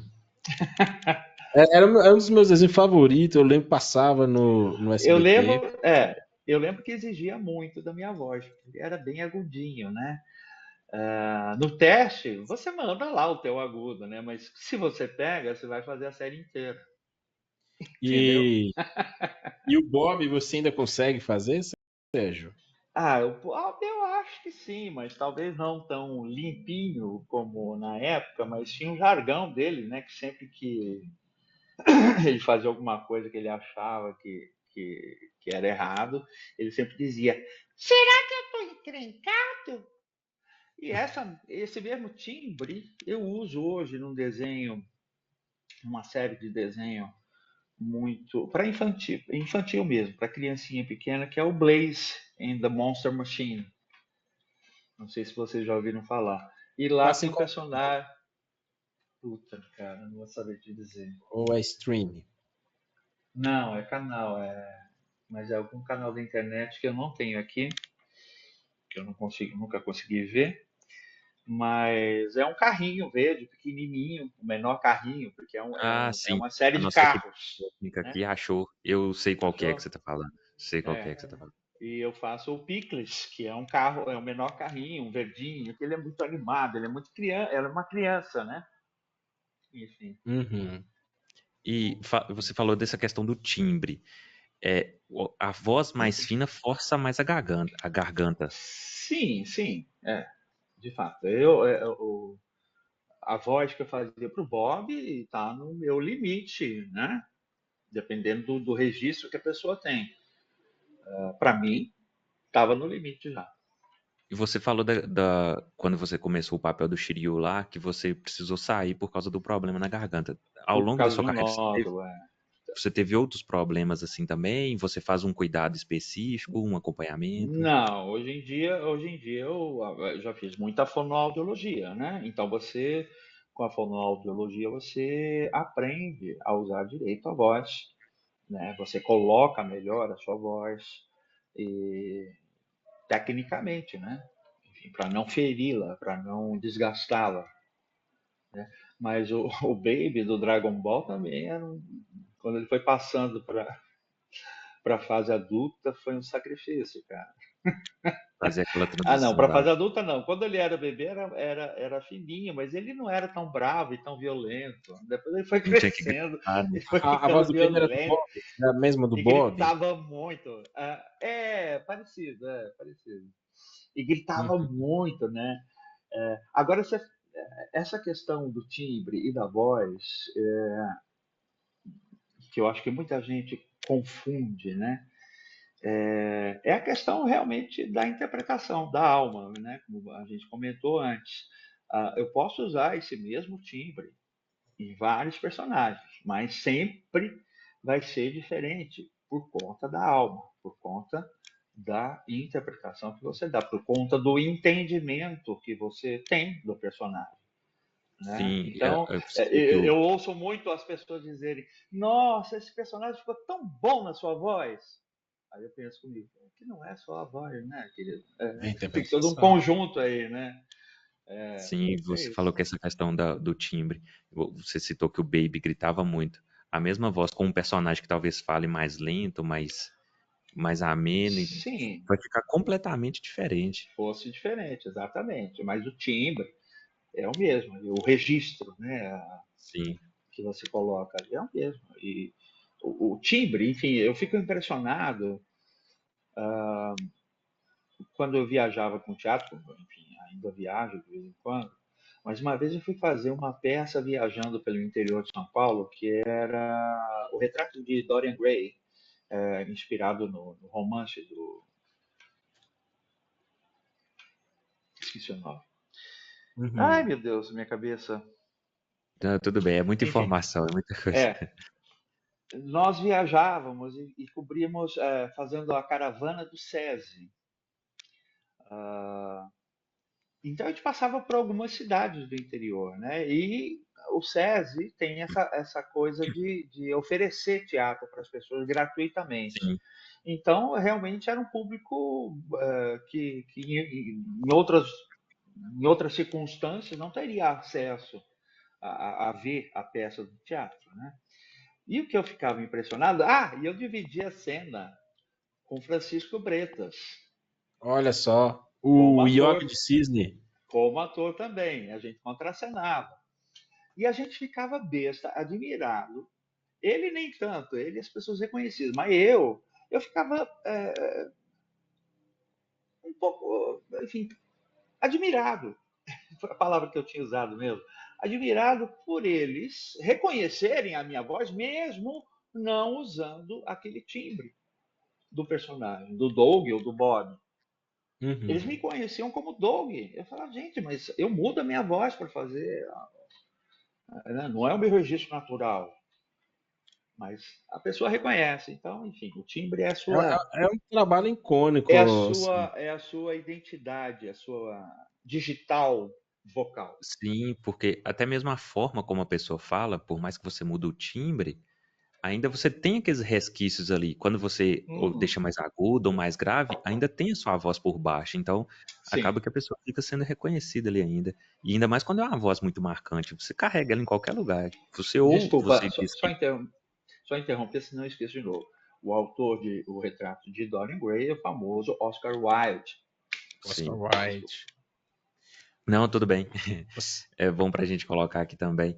Era um dos meus desenhos favoritos. Eu lembro que passava no Eu SBT. lembro, que exigia muito da minha voz, porque era bem agudinho, né? No teste, você manda lá o teu agudo, né? Mas se você pega, você vai fazer a série inteira, entendeu? E, e o Bob, você ainda consegue fazer, Sérgio? Eu acho que sim, mas talvez não tão limpinho como na época, mas tinha um jargão dele, né? Que sempre que ele fazia alguma coisa que ele achava que era errado, ele sempre dizia: será que eu estou encrencado? E esse mesmo timbre eu uso hoje num desenho, uma série de desenho muito para infantil, infantil mesmo, para criancinha pequena, que é o Blaze and the Monster Machine. Não sei se vocês já ouviram falar. E lá Passa tem em um qual personagem. Puta, cara, não vou saber te dizer. ou é stream? Não, é canal, mas é algum canal da internet que eu não tenho aqui, que eu não consigo, nunca consegui ver. Mas é um carrinho verde, pequenininho, o menor carrinho, porque Ah, é sim. uma série A de nossa equipe carros, técnica né? aqui achou. Eu sei qual que é que Achou? você tá falando. Sei qual que é É. que você tá falando. E eu faço o Picles, que é um carro, é o menor carrinho, um verdinho, que ele é muito animado, ele é muito criança, ela é uma criança, né? Enfim. Uhum. E você falou dessa questão do timbre. A voz mais fina força mais a garganta. Sim, sim, de fato. A voz que eu fazia para o Bob está no meu limite, né? Dependendo do registro que a pessoa tem. Para mim, estava no limite já. E você falou quando você começou o papel do Shiryu lá, que você precisou sair por causa do problema na garganta. Ao Por longo da causa sua do carreira, nódulo, você teve outros problemas assim também? Você faz um cuidado específico, um acompanhamento? Não, hoje em dia eu já fiz muita fonoaudiologia, né? Então com a fonoaudiologia, você aprende a usar direito a voz, né? Você coloca melhor a sua voz e tecnicamente, né? Enfim, para não feri-la, para não desgastá-la. Mas o Baby do Dragon Ball também quando ele foi passando para a fase adulta, foi um sacrifício, cara. Fazer aquela Ah, não, transição para lá. fase adulta não. Quando ele era bebê era fininho, mas ele não era tão bravo e tão violento. Depois ele foi Não tinha que crescendo gritar, né? e foi A voz ficando do Baby era do violento Bob? É a mesma do e Bob? gritava muito. Parecido, parecido. E gritava Uhum. muito, né? Agora, essa questão do timbre e da voz, que eu acho que muita gente confunde, né? É a questão realmente da interpretação da alma, né? Como a gente comentou antes. Eu posso usar esse mesmo timbre em vários personagens, mas sempre vai ser diferente por conta da alma, por conta da interpretação que você dá, por conta do entendimento que você tem do personagem. Né? Sim, Então, você falou que eu ouço muito as pessoas dizerem: Nossa, esse personagem ficou tão bom na sua voz. Aí eu penso comigo: Que não é só a voz, né, querido? É a Tem todo um interpretação. conjunto aí, né? sim, É você isso. falou que essa questão do timbre, você citou que o Baby gritava muito. A mesma voz com um personagem que talvez fale mais lento, mais ameno, Sim, vai ficar completamente diferente. fosse diferente, exatamente. Mas o timbre é o mesmo, e o registro, né, Sim, que você coloca ali é o mesmo. E o timbre, enfim, eu fico impressionado quando eu viajava com teatro, enfim, ainda viajo de vez em quando, mas uma vez eu fui fazer uma peça viajando pelo interior de São Paulo, que era o retrato de Dorian Gray, inspirado no romance do. Esqueci o nome. Ai, Uhum. meu Deus, minha cabeça. tá, tudo bem, é muita Enfim, informação, é muita coisa. é. Nós viajávamos e cobríamos, fazendo a caravana do SESI. Ah, Então a gente passava por algumas cidades do interior, né? E o SESI tem essa coisa de oferecer teatro para as pessoas gratuitamente. Sim, Então, realmente era um público que em outras circunstâncias não teria acesso a ver a peça do teatro, né? E o que eu ficava impressionado, e eu dividi a cena com Francisco Bretas, Olha só, como o ator, Ioga de Cisne. como ator também. A gente contracenava. E a gente ficava besta, admirado. Ele nem tanto, ele as pessoas reconhecidas, mas eu ficava um pouco, enfim, admirado. Foi a palavra que eu tinha usado mesmo. Admirado por eles reconhecerem a minha voz, mesmo não usando aquele timbre do personagem, do Doug ou do Bob. Eles me Uhum. conheciam como Doug. Eu falava, gente, mas eu mudo a minha voz para fazer. Né? Não é o meu registro natural, mas a pessoa reconhece. Então, enfim, o timbre É um trabalho icônico, assim. é a sua identidade, a sua digital vocal. Sim, porque até mesmo a forma como a pessoa fala, por mais que você mude o timbre, ainda você tem aqueles resquícios ali. Quando você ou Hum, deixa mais agudo ou mais grave, ainda tem a sua voz por baixo. Então, sim. acaba que a pessoa fica sendo reconhecida ali ainda. E ainda mais quando é uma voz muito marcante. Você carrega ela em qualquer lugar. Desculpa, Você diz que só interromper, senão eu esqueço de novo. O autor de O Retrato de Dorian Gray é o famoso Oscar Wilde. Oscar sim. Desculpa. Wilde. Não, tudo bem. Você- É bom para a gente colocar aqui também.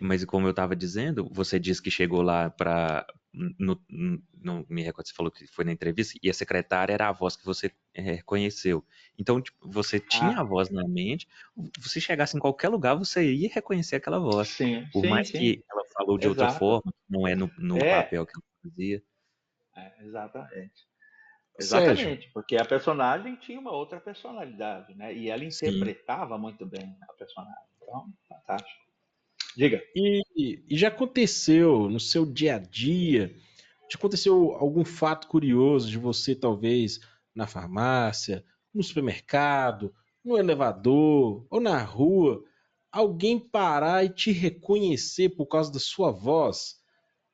Mas como eu estava dizendo, você disse que chegou lá para. Não me recordo, você falou que foi na entrevista, e a secretária era a voz que você reconheceu. Então, tipo, você tinha a Ah, voz na mente, você chegasse em qualquer lugar, você ia reconhecer aquela voz. sim, Por sim, mais sim. que ela falou de outra Exato. forma, não é no É, papel que ela fazia. exatamente. Sérgio, Exatamente, porque a personagem tinha uma outra personalidade, né? E ela Sim. interpretava muito bem a personagem. Então, fantástico. Diga. e já aconteceu no seu dia a dia? Já aconteceu algum fato curioso de você, talvez, na farmácia, no supermercado, no elevador ou na rua, alguém parar e te reconhecer por causa da sua voz?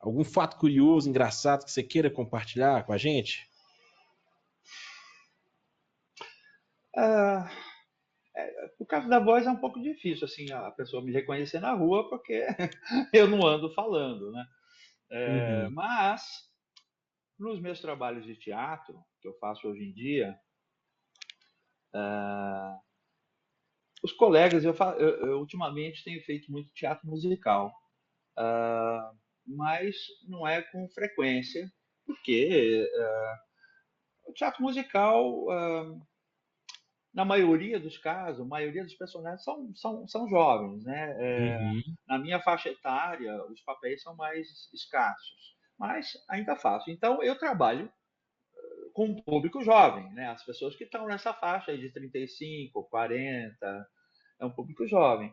Algum fato curioso, engraçado que você queira compartilhar com a gente? Ah, o caso da voz é um pouco difícil, assim, a pessoa me reconhecer na rua, porque eu não ando falando, né? Uhum. Mas, nos meus trabalhos de teatro, que eu faço hoje em dia, os colegas, eu ultimamente tenho feito muito teatro musical, mas não é com frequência, porque o teatro musical, na maioria dos casos, a maioria dos personagens são jovens, né? Uhum. Na minha faixa etária, os papéis são mais escassos, mas ainda faço. Então, eu trabalho com um público jovem, né? As pessoas que estão nessa faixa aí de 35, 40, é um público jovem.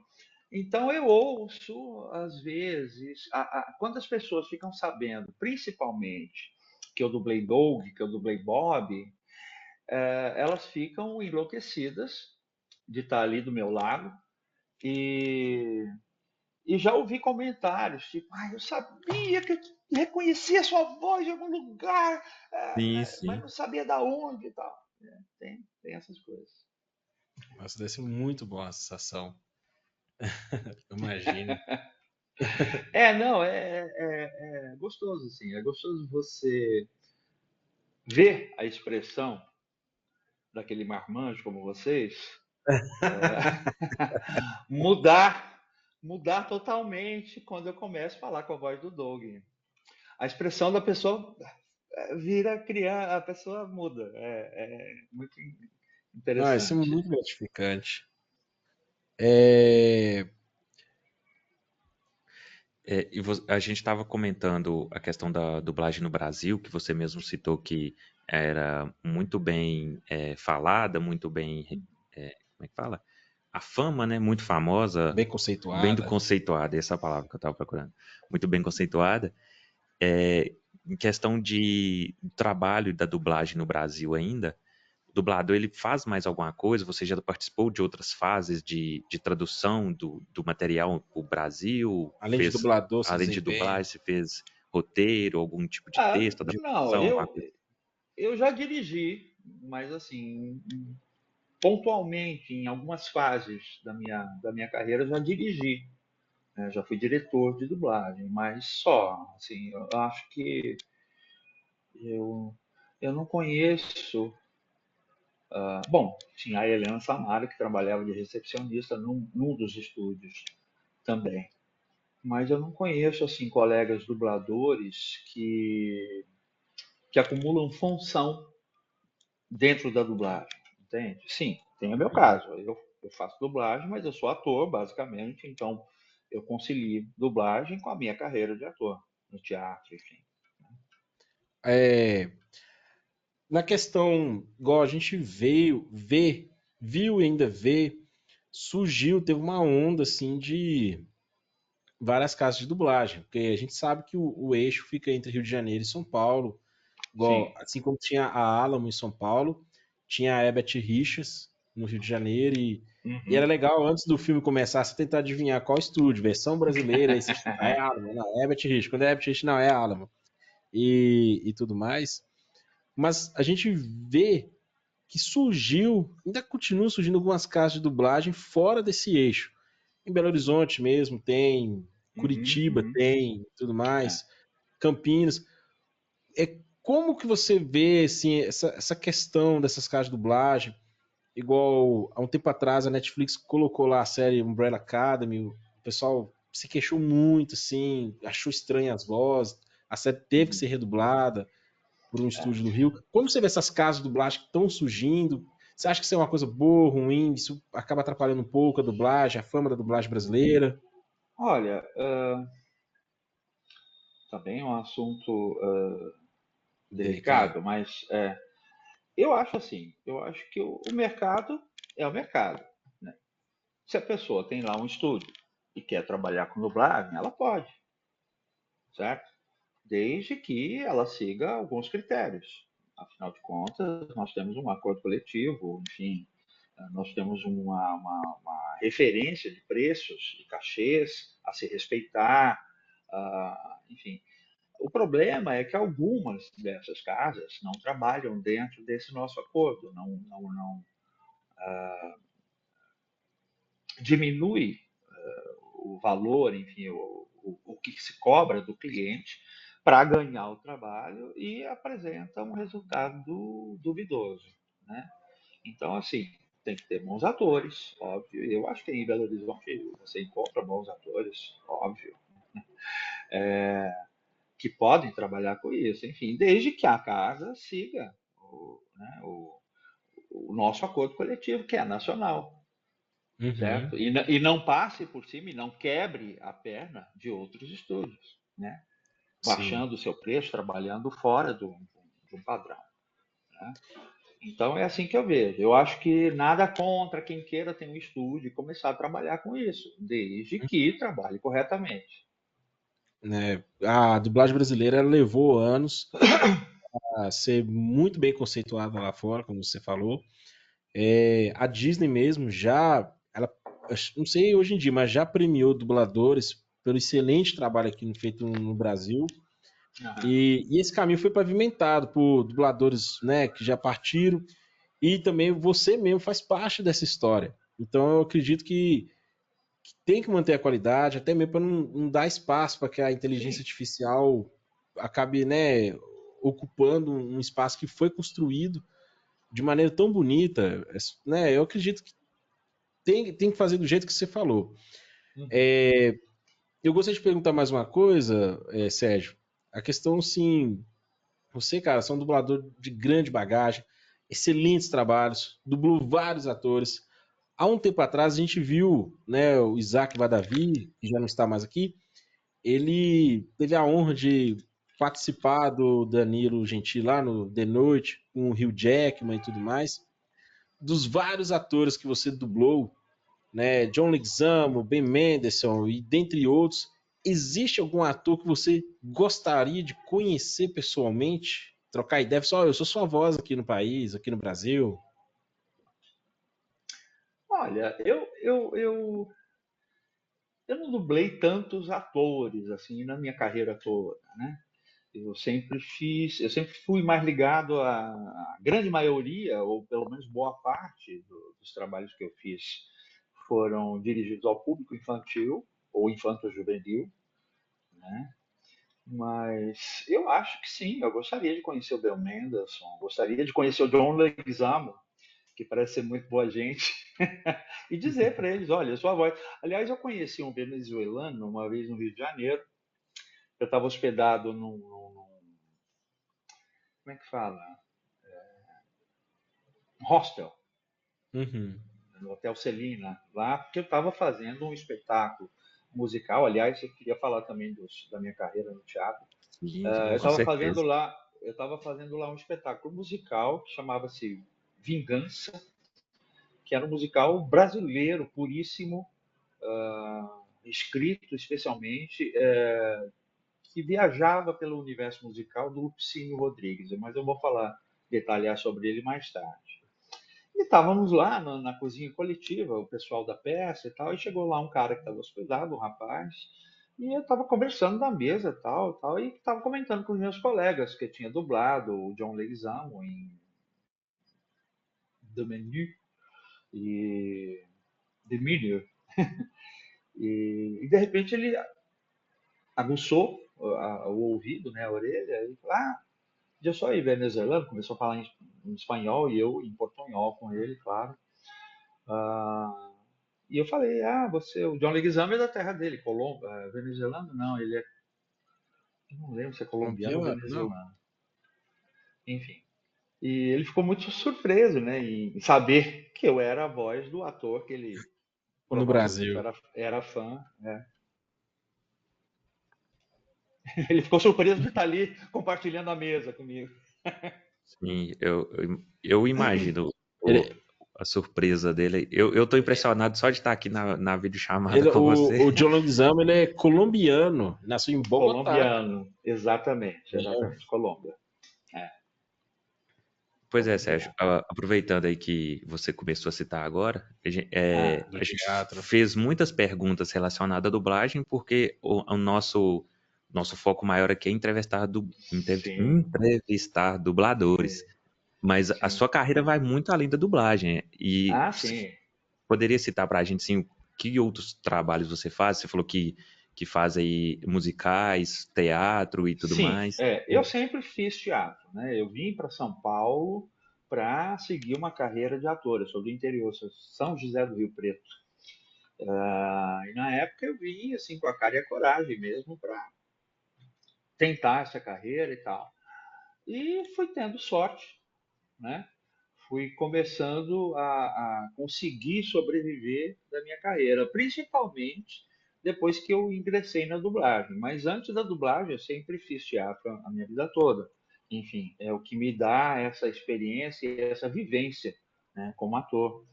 Então eu ouço, às vezes, quando as pessoas ficam sabendo, principalmente, que eu dublei Doug, que eu dublei Bob, elas ficam enlouquecidas de estar ali do meu lado e, e já ouvi comentários tipo, eu sabia que eu reconhecia a sua voz em algum lugar, Sim, mas sim. não sabia da onde e tal. Tem essas coisas. Nossa, deve ser muito boa a sensação. Imagino. Não, é gostoso, assim. É gostoso você ver a expressão daquele marmanjo como vocês mudar, mudar totalmente quando eu começo a falar com a voz do Doug. A expressão da pessoa vira criança, a pessoa muda. É muito Ah, isso é interessante. muito gratificante. É... A gente estava comentando a questão da dublagem no Brasil, que você mesmo citou que era muito bem falada, muito bem, como é que fala? A fama, né? Muito famosa, Bem bem conceituada. conceituada, essa é a palavra que eu estava procurando. Muito bem conceituada. Em questão de trabalho da dublagem no Brasil ainda, o dublador ele faz mais alguma coisa? Você já participou de outras fases de tradução do material para o Brasil? Além de dublador, você Além de desempenha. dublagem, você fez roteiro, algum tipo de texto, Não, adaptação, alguma coisa? eu já dirigi, mas assim, pontualmente, em algumas fases da minha carreira, eu já dirigi. né? Já fui diretor de dublagem, mas só, assim, eu acho que eu, eu não conheço. Bom, tinha a Helena Samara, que trabalhava de recepcionista num dos estúdios também. Mas eu não conheço assim colegas dubladores que acumulam função dentro da dublagem, entende? Sim, tem o meu caso. Eu faço dublagem, mas eu sou ator, basicamente, então eu concilio dublagem com a minha carreira de ator no teatro, enfim. É, na questão, igual a gente viu e ainda vê, surgiu, teve uma onda assim de várias casas de dublagem, porque a gente sabe que o eixo fica entre Rio de Janeiro e São Paulo, Sim. igual, assim como tinha a Alamo em São Paulo, tinha a Herbert Richards no Rio de Janeiro, e era Uhum. legal antes do filme começar você tentar adivinhar qual estúdio, versão brasileira, aí você chuta, é Alamo, não, é Herbert Richards, quando é Herbert Richards, não, é Alamo, e tudo mais. Mas a gente vê que surgiu, ainda continua surgindo algumas casas de dublagem fora desse eixo. Em Belo Horizonte mesmo tem, Uhum, Curitiba uhum. tem, tudo É. mais, Campinas. Como que você vê assim, essa questão dessas casas de dublagem? Igual há um tempo atrás a Netflix colocou lá a série Umbrella Academy, o pessoal se queixou muito, assim, achou estranha as vozes, a série teve que Uhum. ser redublada por um É. estúdio do Rio. Como você vê essas casas de dublagem que estão surgindo? Você acha que isso é uma coisa boa, ruim? Isso acaba atrapalhando um pouco a dublagem, a fama da dublagem brasileira? Olha, também é um assunto Delicado. delicado, mas eu acho assim, eu acho que o mercado é o mercado, né? Se a pessoa tem lá um estúdio e quer trabalhar com dublagem, ela pode, certo? Desde que ela siga alguns critérios. Afinal de contas, nós temos um acordo coletivo, enfim, nós temos uma referência de preços, de cachês a se respeitar, enfim. O problema é que algumas dessas casas não trabalham dentro desse nosso acordo, não diminui o valor, enfim, o que se cobra do cliente para ganhar o trabalho e apresenta um resultado duvidoso, né? Então, assim, tem que ter bons atores, óbvio. Eu acho que em Belo Horizonte você encontra bons atores, óbvio, que podem trabalhar com isso. Enfim, desde que a casa siga o nosso acordo coletivo, que é nacional, certo? Uhum. E não passe por cima e não quebre a perna de outros estúdios, né? Sim. Baixando o seu preço, trabalhando fora de um padrão. Né? Então é assim que eu vejo. Eu acho que nada contra quem queira ter um estúdio e começar a trabalhar com isso, desde que trabalhe corretamente. Né? A dublagem brasileira ela levou anos a ser muito bem conceituada lá fora, como você falou. A Disney mesmo já, ela, não sei hoje em dia, mas já premiou dubladores pelo excelente trabalho aqui feito no Brasil. Uhum. E esse caminho foi pavimentado por dubladores, né, que já partiram. E também você mesmo faz parte dessa história. Então eu acredito que tem que manter a qualidade, até mesmo para não dar espaço para que a inteligência Sim. artificial acabe, né, ocupando um espaço que foi construído de maneira tão bonita, né? Eu acredito que tem que fazer do jeito que você falou. Uhum. Eu gostaria de perguntar mais uma coisa, Sérgio. A questão, sim, você, cara, você é um dublador de grande bagagem, excelentes trabalhos, dublou vários atores. Há um tempo atrás a gente viu, né, o Isaac Vadavi, que já não está mais aqui, ele teve a honra de participar do Danilo Gentili lá no The Noite, com o Hugh Jackman e tudo mais. Dos vários atores que você dublou, né, John Leguizamo, Ben Mendelsohn e dentre outros, existe algum ator que você gostaria de conhecer pessoalmente? Trocar ideia? Só, eu sou sua voz aqui no país, aqui no Brasil. Olha, eu não dublei tantos atores assim na minha carreira toda, né? Eu sempre fui mais ligado à grande maioria, ou pelo menos boa parte dos trabalhos que eu fiz foram dirigidos ao público infantil ou infanto-juvenil, né? Mas eu acho que sim, eu gostaria de conhecer o Bill Mendelssohn, gostaria de conhecer o John Leguizamo, que parece ser muito boa gente, e dizer para eles, olha, sua voz. Aliás, eu conheci um venezuelano uma vez no Rio de Janeiro, eu estava hospedado como é que fala? Um hostel, Uhum. no Hotel Celina, lá, porque eu estava fazendo um espetáculo musical. Aliás, eu queria falar também da minha carreira no teatro. Sim, Eu com estava fazendo certeza. lá, um espetáculo musical que chamava-se Vingança, que era um musical brasileiro, puríssimo, escrito especialmente, que viajava pelo universo musical do Lupicínio Rodrigues, mas eu vou detalhar sobre ele mais tarde. E estávamos lá na cozinha coletiva, o pessoal da peça e tal, e chegou lá um cara que estava hospedado, um rapaz, e eu estava conversando na mesa tal, e estava comentando com os meus colegas que eu tinha dublado o John Leguizamo em The Menu e The Menu. E de repente ele aguçou o ouvido, né, a orelha, e falou, eu sou aí venezuelano, começou a falar em espanhol e eu em portunhol com ele, claro. Ah, e eu falei, o John Leguizamo é da terra dele, venezuelano não, ele é, eu não lembro se é colombiano ou Campeão? Não. venezuelano, enfim. E ele ficou muito surpreso, né, em saber que eu era a voz do ator que ele No provavelmente Brasil. era fã, né. Ele ficou surpreso de estar ali compartilhando a mesa comigo. Sim, eu imagino Ele, a surpresa dele. Eu tô impressionado só de estar aqui na videochamada com você. o John Leguizamo, ele é colombiano, nasceu em Bogotá. Colombiano, exatamente, É, Colômbia. É, Pois é, Sérgio, colombiano. aproveitando aí que você começou a citar agora, Ah, do a gente teatro. fez muitas perguntas relacionadas à dublagem, porque o nosso foco maior aqui é sim, entrevistar dubladores. sim, Mas a sim. sua carreira vai muito além da dublagem. E você Sim. poderia citar para a gente, assim, que outros trabalhos você faz? Você falou que faz aí musicais, teatro e tudo Sim, mais. eu sempre fiz teatro, né? Eu vim para São Paulo para seguir uma carreira de ator. Eu sou do interior, sou de São José do Rio Preto. E na época eu vim assim com a cara e a coragem mesmo para tentar essa carreira e tal. E fui tendo sorte, né? Fui começando a conseguir sobreviver da minha carreira, principalmente depois que eu ingressei na dublagem. Mas antes da dublagem, eu sempre fiz teatro a minha vida toda. Enfim, é o que me dá essa experiência e essa vivência, né, como ator.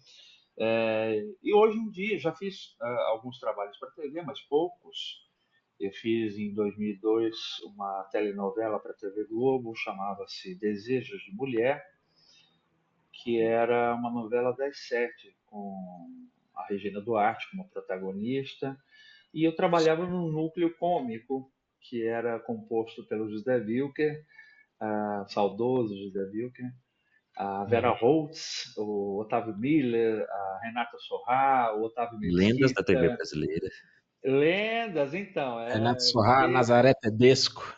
E hoje em dia, já fiz alguns trabalhos para TV, mas poucos. Eu fiz em 2002 uma telenovela para a TV Globo, chamava-se Desejos de Mulher, que era uma novela das sete, com a Regina Duarte como protagonista, e eu trabalhava num núcleo cômico que era composto pelo José Wilker, saudoso José Wilker, a Vera Uhum. Holtz, o Otávio Miller, a Renata Sorrá, o Otávio Lendas da TV Mesquita, brasileira. lendas, então, Renato Sorrá, porque Nazaré Tedesco.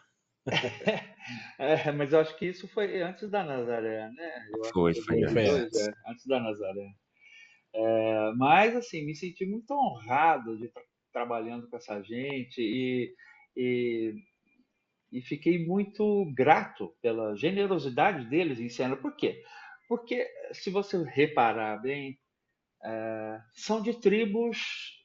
mas eu acho que isso foi antes da Nazaré, né? Eu acho que foi Foi Foi antes. 2002, antes. antes da Nazaré. Mas, assim, me senti muito honrado de estar trabalhando com essa gente e, e fiquei muito grato pela generosidade deles em cena. Por quê? Porque, se você reparar bem, são de tribos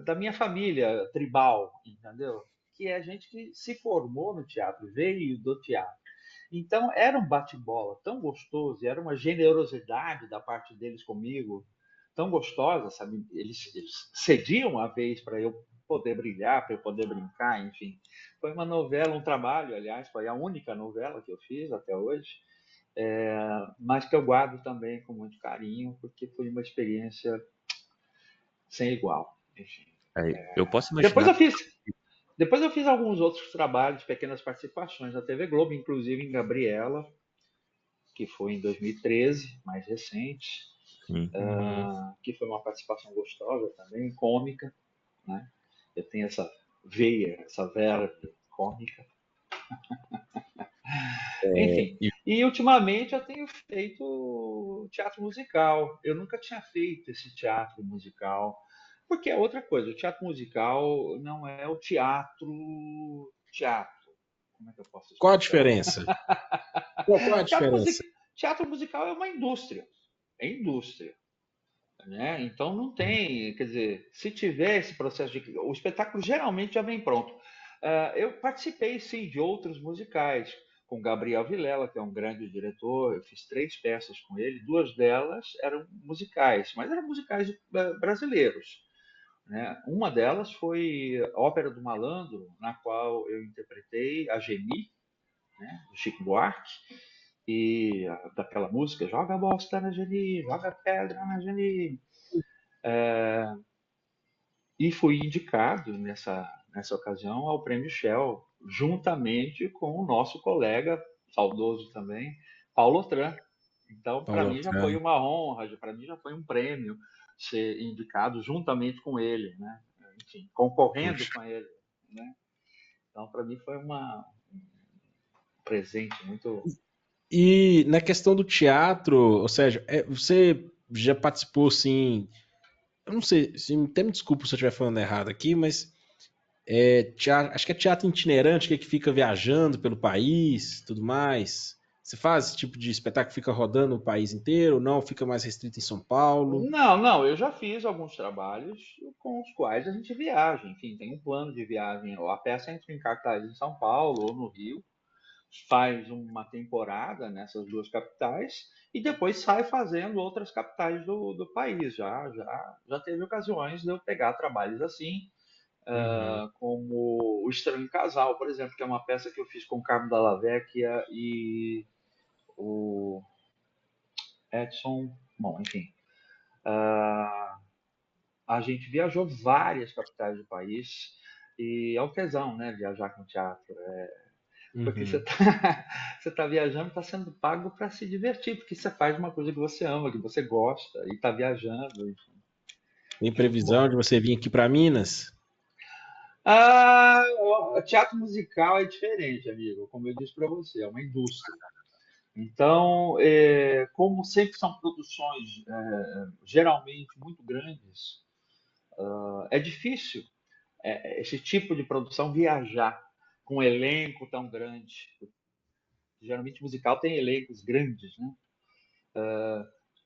da minha família tribal, entendeu? Que é gente que se formou no teatro, veio do teatro. Então era um bate-bola tão gostoso, e era uma generosidade da parte deles comigo, tão gostosa, sabe? Eles cediam a vez para eu poder brilhar, para eu poder brincar, enfim. Foi uma novela, um trabalho, aliás, foi a única novela que eu fiz até hoje, mas que eu guardo também com muito carinho, porque foi uma experiência sem igual. Enfim. Eu posso Depois imaginar. eu fiz, depois eu fiz alguns outros trabalhos, pequenas participações na TV Globo, inclusive em Gabriela, que foi em 2013, mais recente, Sim. Uhum. que foi uma participação gostosa também, cômica. né? Eu tenho essa veia, essa verve cômica. Enfim, E e ultimamente eu tenho feito teatro musical. Eu nunca tinha feito esse teatro musical, porque é outra coisa. O teatro musical não é o teatro. Como é que eu posso qual a explicar? diferença? Qual a Teatro, diferença? teatro musical é uma indústria. É indústria. Né? Então não tem, quer dizer, se tiver esse processo de. O espetáculo geralmente já vem pronto. Eu participei sim de outros musicais, com Gabriel Vilela, que é um grande diretor. Eu fiz 3 peças com ele, 2 delas eram musicais, mas eram musicais brasileiros. Né? Uma delas foi a Ópera do Malandro, na qual eu interpretei a Geni, né, do Chico Buarque, e daquela música Joga bosta na Geni, joga pedra na Geni. E fui indicado nessa ocasião ao Prêmio Shell, juntamente com o nosso colega, saudoso também, Paulo Otran. Então, para Paulo mim já foi Otran. uma honra, para mim já foi um prêmio ser indicado juntamente com ele, né? Enfim, concorrendo Puxa. com ele, né? Então, para mim foi um presente muito. E na questão do teatro, ou seja, você já participou, assim, eu não sei, até me desculpa se eu estiver falando errado aqui, mas acho que é teatro itinerante, que fica viajando pelo país, tudo mais. Você faz esse tipo de espetáculo que fica rodando o país inteiro, ou não? Fica mais restrito em São Paulo? Não, não, eu já fiz alguns trabalhos com os quais a gente viaja, enfim, tem um plano de viagem. A peça entra em cartaz em São Paulo ou no Rio, faz uma temporada nessas 2 capitais e depois sai fazendo outras capitais do país. Já teve ocasiões de eu pegar trabalhos assim, Uhum. como O Estranho Casal, por exemplo, que é uma peça que eu fiz com o Carmo Dalla Vecchia e o Edson. Bom, enfim. A gente viajou várias capitais do país e é um tesão, né, viajar com teatro. Porque você Uhum. está você tá viajando, está sendo pago para se divertir, porque você faz uma coisa que você ama, que você gosta, e está viajando. Enfim. Tem Muito bom. previsão de você vir aqui para Minas? O teatro musical é diferente, amigo. Como eu disse para você, é uma indústria. Então, como sempre são produções geralmente muito grandes, é difícil esse tipo de produção viajar com um elenco tão grande. Geralmente musical tem elencos grandes, né?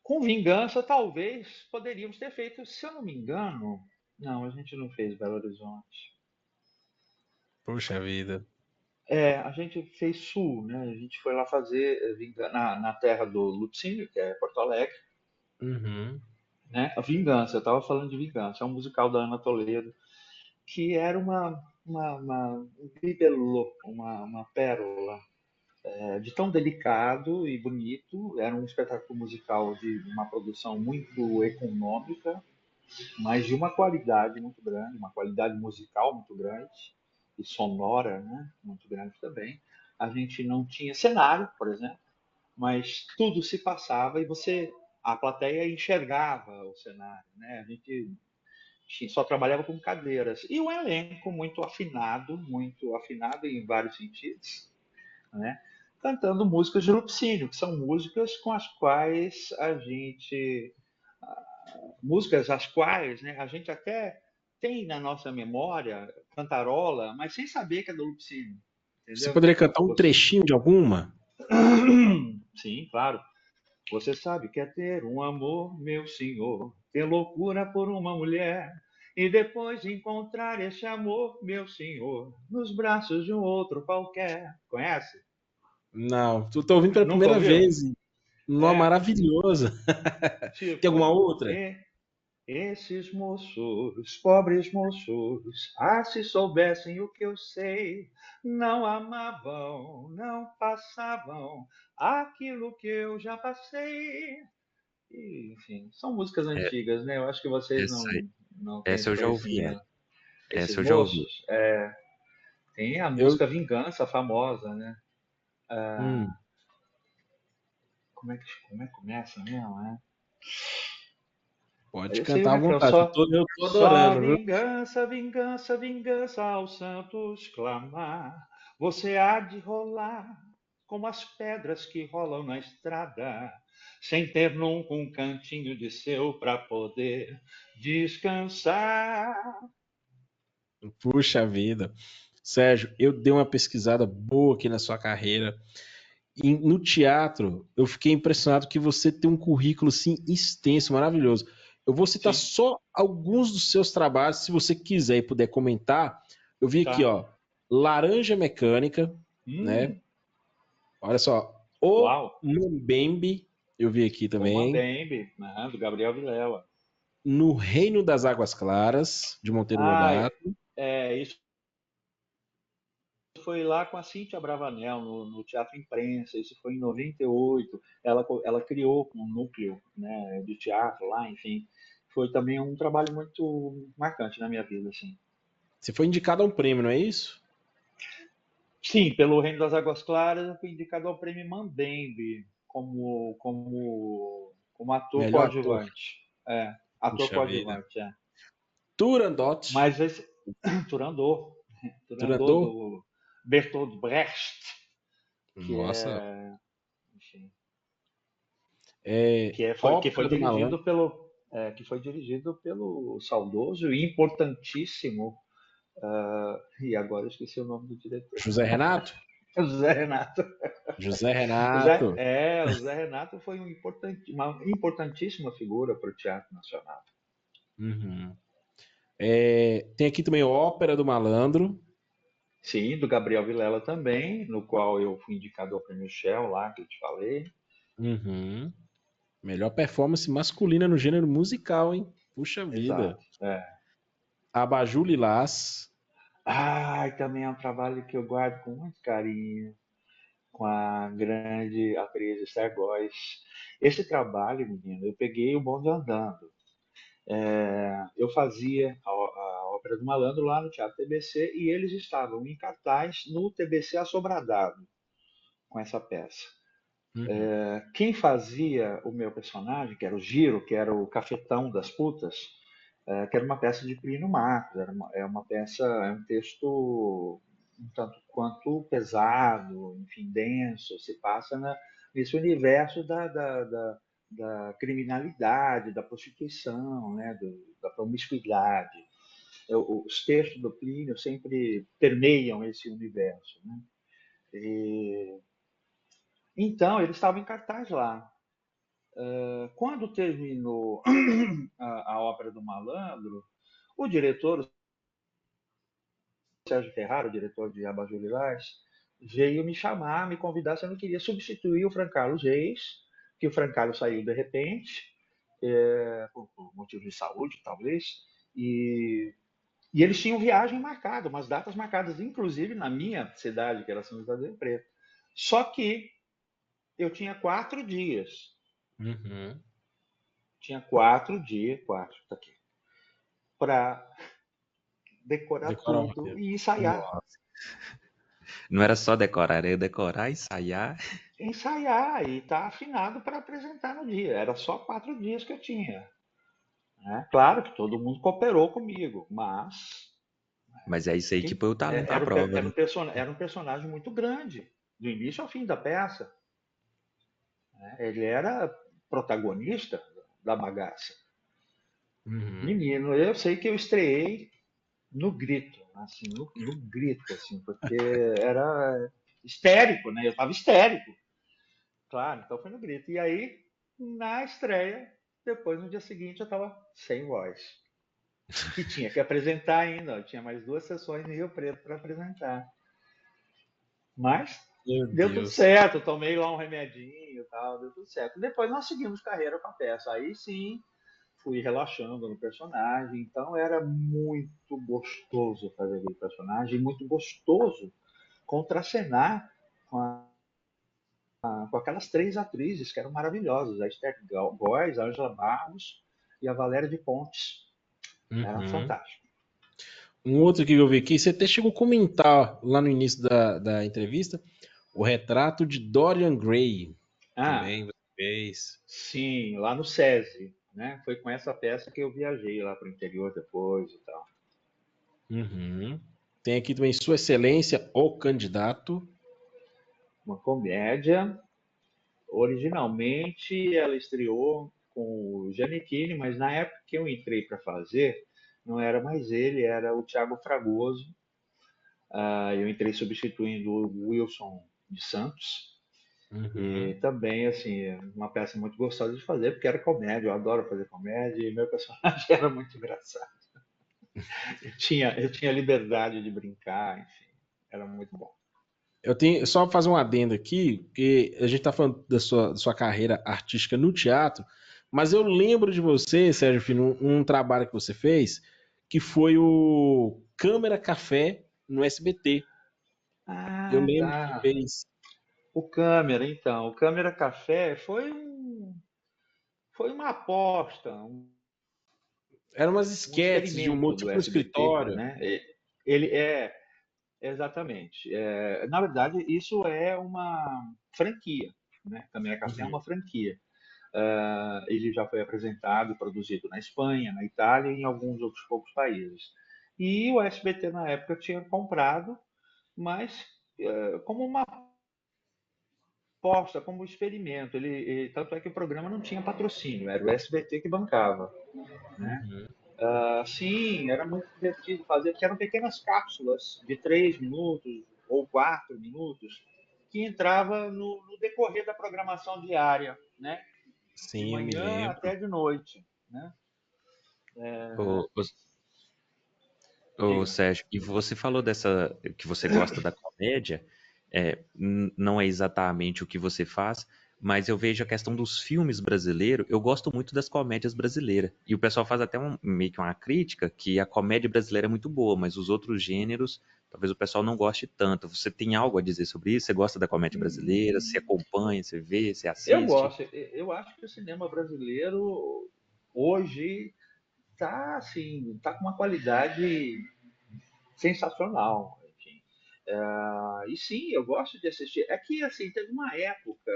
Com Vingança, talvez poderíamos ter feito, se eu não me engano. Não, a gente não fez Belo Horizonte. Puxa vida. A gente fez Sul, né? A gente foi lá fazer na terra do Lupicínio, que é Porto Alegre, Uhum. né? A Vingança, eu estava falando de Vingança, é um musical da Ana Toledo, que era um bibelô, uma pérola, de tão delicado e bonito. Era um espetáculo musical de uma produção muito econômica, mas de uma qualidade muito grande, uma qualidade musical muito grande e sonora, né, muito grande também. A gente não tinha cenário, por exemplo, mas tudo se passava e a plateia enxergava o cenário, né? A gente só trabalhava com cadeiras e um elenco muito afinado em vários sentidos, né? Cantando músicas de Lupicínio, que são músicas com as quais músicas as quais, né, a gente até tem na nossa memória, cantarola, mas sem saber que é do Lupicínio, Você entendeu? poderia cantar um Você... trechinho de alguma? Sim, claro. Você sabe que é ter um amor, meu senhor, ter loucura por uma mulher, e depois encontrar esse amor, meu senhor, nos braços de um outro qualquer. Conhece? Não, tô ouvindo pela Nunca primeira ouviu? vez. Não, É, maravilhosa. Tem tipo, alguma outra? esses moços, pobres moços, se soubessem o que eu sei, não amavam, não passavam aquilo que eu já passei. E, enfim, são músicas É, antigas, né? Eu acho que vocês essa, não têm essa esse eu já ouvi, ela. conhecimento. Esses Essa eu já ouvi. moços, tem a Eu, música Vingança, famosa, né? hum, Como é que começa mesmo, né? Pode Esse aí é o cantar à refrão. vontade. Eu tô Só adorando, viu? vingança, vingança, vingança aos santos clamar. Você há de rolar como as pedras que rolam na estrada, sem ter nunca um cantinho de seu para poder descansar. Puxa vida. Sérgio, eu dei uma pesquisada boa aqui na sua carreira. E no teatro, eu fiquei impressionado que você tem um currículo assim extenso, maravilhoso. Eu vou citar Sim, só alguns dos seus trabalhos, se você quiser e puder comentar. Eu vi aqui, tá. ó, Laranja Mecânica, né? Hum, Olha só, O uau. Mambembe, eu vi aqui O também. Mambembe, né, do Gabriel Vilela. No Reino das Águas Claras, de Monteiro Ah, Lobato. isso foi lá com a Cíntia Bravanel, no Teatro Imprensa, isso foi em 98. Ela criou um núcleo, né, de teatro lá, enfim. Foi também um trabalho muito marcante na minha vida, assim. Você foi indicado a um prêmio, não é isso? Sim, pelo Reino das Águas Claras, eu fui indicado ao Prêmio Mambembe como ator Melhor ator. coadjuvante. É, ator Puxa vida. coadjuvante, é. Turandot. Mas esse Turandot, Turandot Turandot. do Bertolt Brecht, que Nossa. é, enfim, que foi Ópera do Malandro. dirigido pelo saudoso e importantíssimo, e agora eu esqueci o nome do diretor, José Renato? José Renato. José Renato. O Zé Renato foi uma importantíssima figura para o Teatro Nacional. Uhum. Tem aqui também Ópera do Malandro. Sim, do Gabriel Vilela também, no qual eu fui indicado ao Prêmio Shell lá, que eu te falei. Uhum. Melhor performance masculina no gênero musical, hein? Puxa vida. Exato. É. Abajur Lilás. Ah, também é um trabalho que eu guardo com muito carinho, com a grande atriz Esther Góes. Esse trabalho, menino, eu peguei o bonde andando. Eu fazia a Ópera do Malandro lá no Teatro TBC e eles estavam em cartaz no TBC Assobradado com essa peça. Uhum. Quem fazia o meu personagem, que era o Giro, que era o cafetão das putas, que era uma peça de Plínio Marcos, é uma peça, é um texto um tanto quanto pesado, enfim, denso, se passa nesse universo da criminalidade, da prostituição, né, da promiscuidade. Os textos do Plínio sempre permeiam esse universo. Né? Então, ele estava em cartaz lá. Quando terminou a ópera do Malandro, o diretor, o Sérgio Ferraro, o diretor de Abajur Lilás, veio me chamar, me convidar se eu não queria substituir o Fran Carlos Reis, que o Fran Carlos saiu de repente, por motivo de saúde, talvez, e eles tinham viagem marcada, umas datas marcadas, inclusive na minha cidade, que era São José do Rio Preto. Só que eu tinha 4 dias. Uhum. Tinha 4 dias, tá aqui, para decorar Decorar o tudo roteiro. e ensaiar. Nossa. Não era só decorar, era decorar, ensaiar. Ensaiar e estar afinado para apresentar no dia. Era só 4 dias que eu tinha. Né? Claro que todo mundo cooperou comigo, mas Mas é isso aí que põe o talento à era, prova, né? era um personagem muito grande, do início ao fim da peça. Né? Ele era protagonista da bagaça. Uhum. Menino, eu sei que eu estreiei no grito, assim, no grito, assim, porque era histérico, né? Eu estava histérico, claro, então foi no grito. E aí, na estreia, depois no dia seguinte eu estava sem voz. Que tinha que apresentar ainda, eu tinha mais 2 sessões em Rio Preto para apresentar. Mas Meu deu tudo Deus. certo, eu tomei lá um remedinho e tal, deu tudo certo. Depois nós seguimos carreira com a peça. Aí sim, fui relaxando no personagem, então era muito gostoso fazer aquele personagem, muito gostoso contracenar com, com aquelas 3 atrizes que eram maravilhosas, a Esther Góes, a Ângela Barros e a Valéria de Pontes. Era Uhum. fantástico. Um outro que eu vi aqui, você até chegou a comentar lá no início da entrevista, o retrato de Dorian Gray. Ah, Também você fez. sim, lá no SESI. né? Foi com essa peça que eu viajei lá para o interior depois e tal. Uhum. Tem aqui também Sua Excelência, o Candidato. Uma comédia. Originalmente ela estreou com o Giannichini, mas na época que eu entrei para fazer, não era mais ele, era o Thiago Fragoso. Eu entrei substituindo o Wilson de Santos. Uhum. E também, assim, uma peça muito gostosa de fazer, porque era comédia, eu adoro fazer comédia, e meu personagem era muito engraçado. Eu tinha liberdade de brincar, enfim, era muito bom. Eu tenho só fazer um adendo aqui, porque a gente tá falando da sua carreira artística no teatro, mas eu lembro de você, Sérgio Fino, um trabalho que você fez, que foi o Câmera Café no SBT. Eu Ah, lembro que tá. fez. O Câmera, então. O Câmera Café foi uma aposta, Eram umas um esquetes de humor, experimento do tipo no SBT, escritório. né? Ele é, exatamente. Na verdade, isso é uma franquia, né? Câmera Café é Uhum. uma franquia. Ele já foi apresentado e produzido na Espanha, na Itália e em alguns outros poucos países. E o SBT na época tinha comprado, mas como uma aposta, como um experimento. Tanto é que o programa não tinha patrocínio, era o SBT que bancava. Né? Uhum. Sim, era muito divertido fazer, porque eram pequenas cápsulas de 3 minutos ou 4 minutos que entrava no decorrer da programação diária, né? De Sim, eu me manhã lembro. até de noite, né? Ô, ô, Diga. Sérgio, e você falou dessa que você gosta da comédia, não é exatamente o que você faz, mas eu vejo a questão dos filmes brasileiros, eu gosto muito das comédias brasileiras. E o pessoal faz até meio que uma crítica que a comédia brasileira é muito boa, mas os outros gêneros, talvez o pessoal não goste tanto. Você tem algo a dizer sobre isso? Você gosta da comédia brasileira? Você acompanha, você vê, você Eu assiste? gosto, eu acho que o cinema brasileiro hoje tá assim, tá com uma qualidade sensacional, enfim. E sim, eu gosto de assistir. É que assim, teve uma época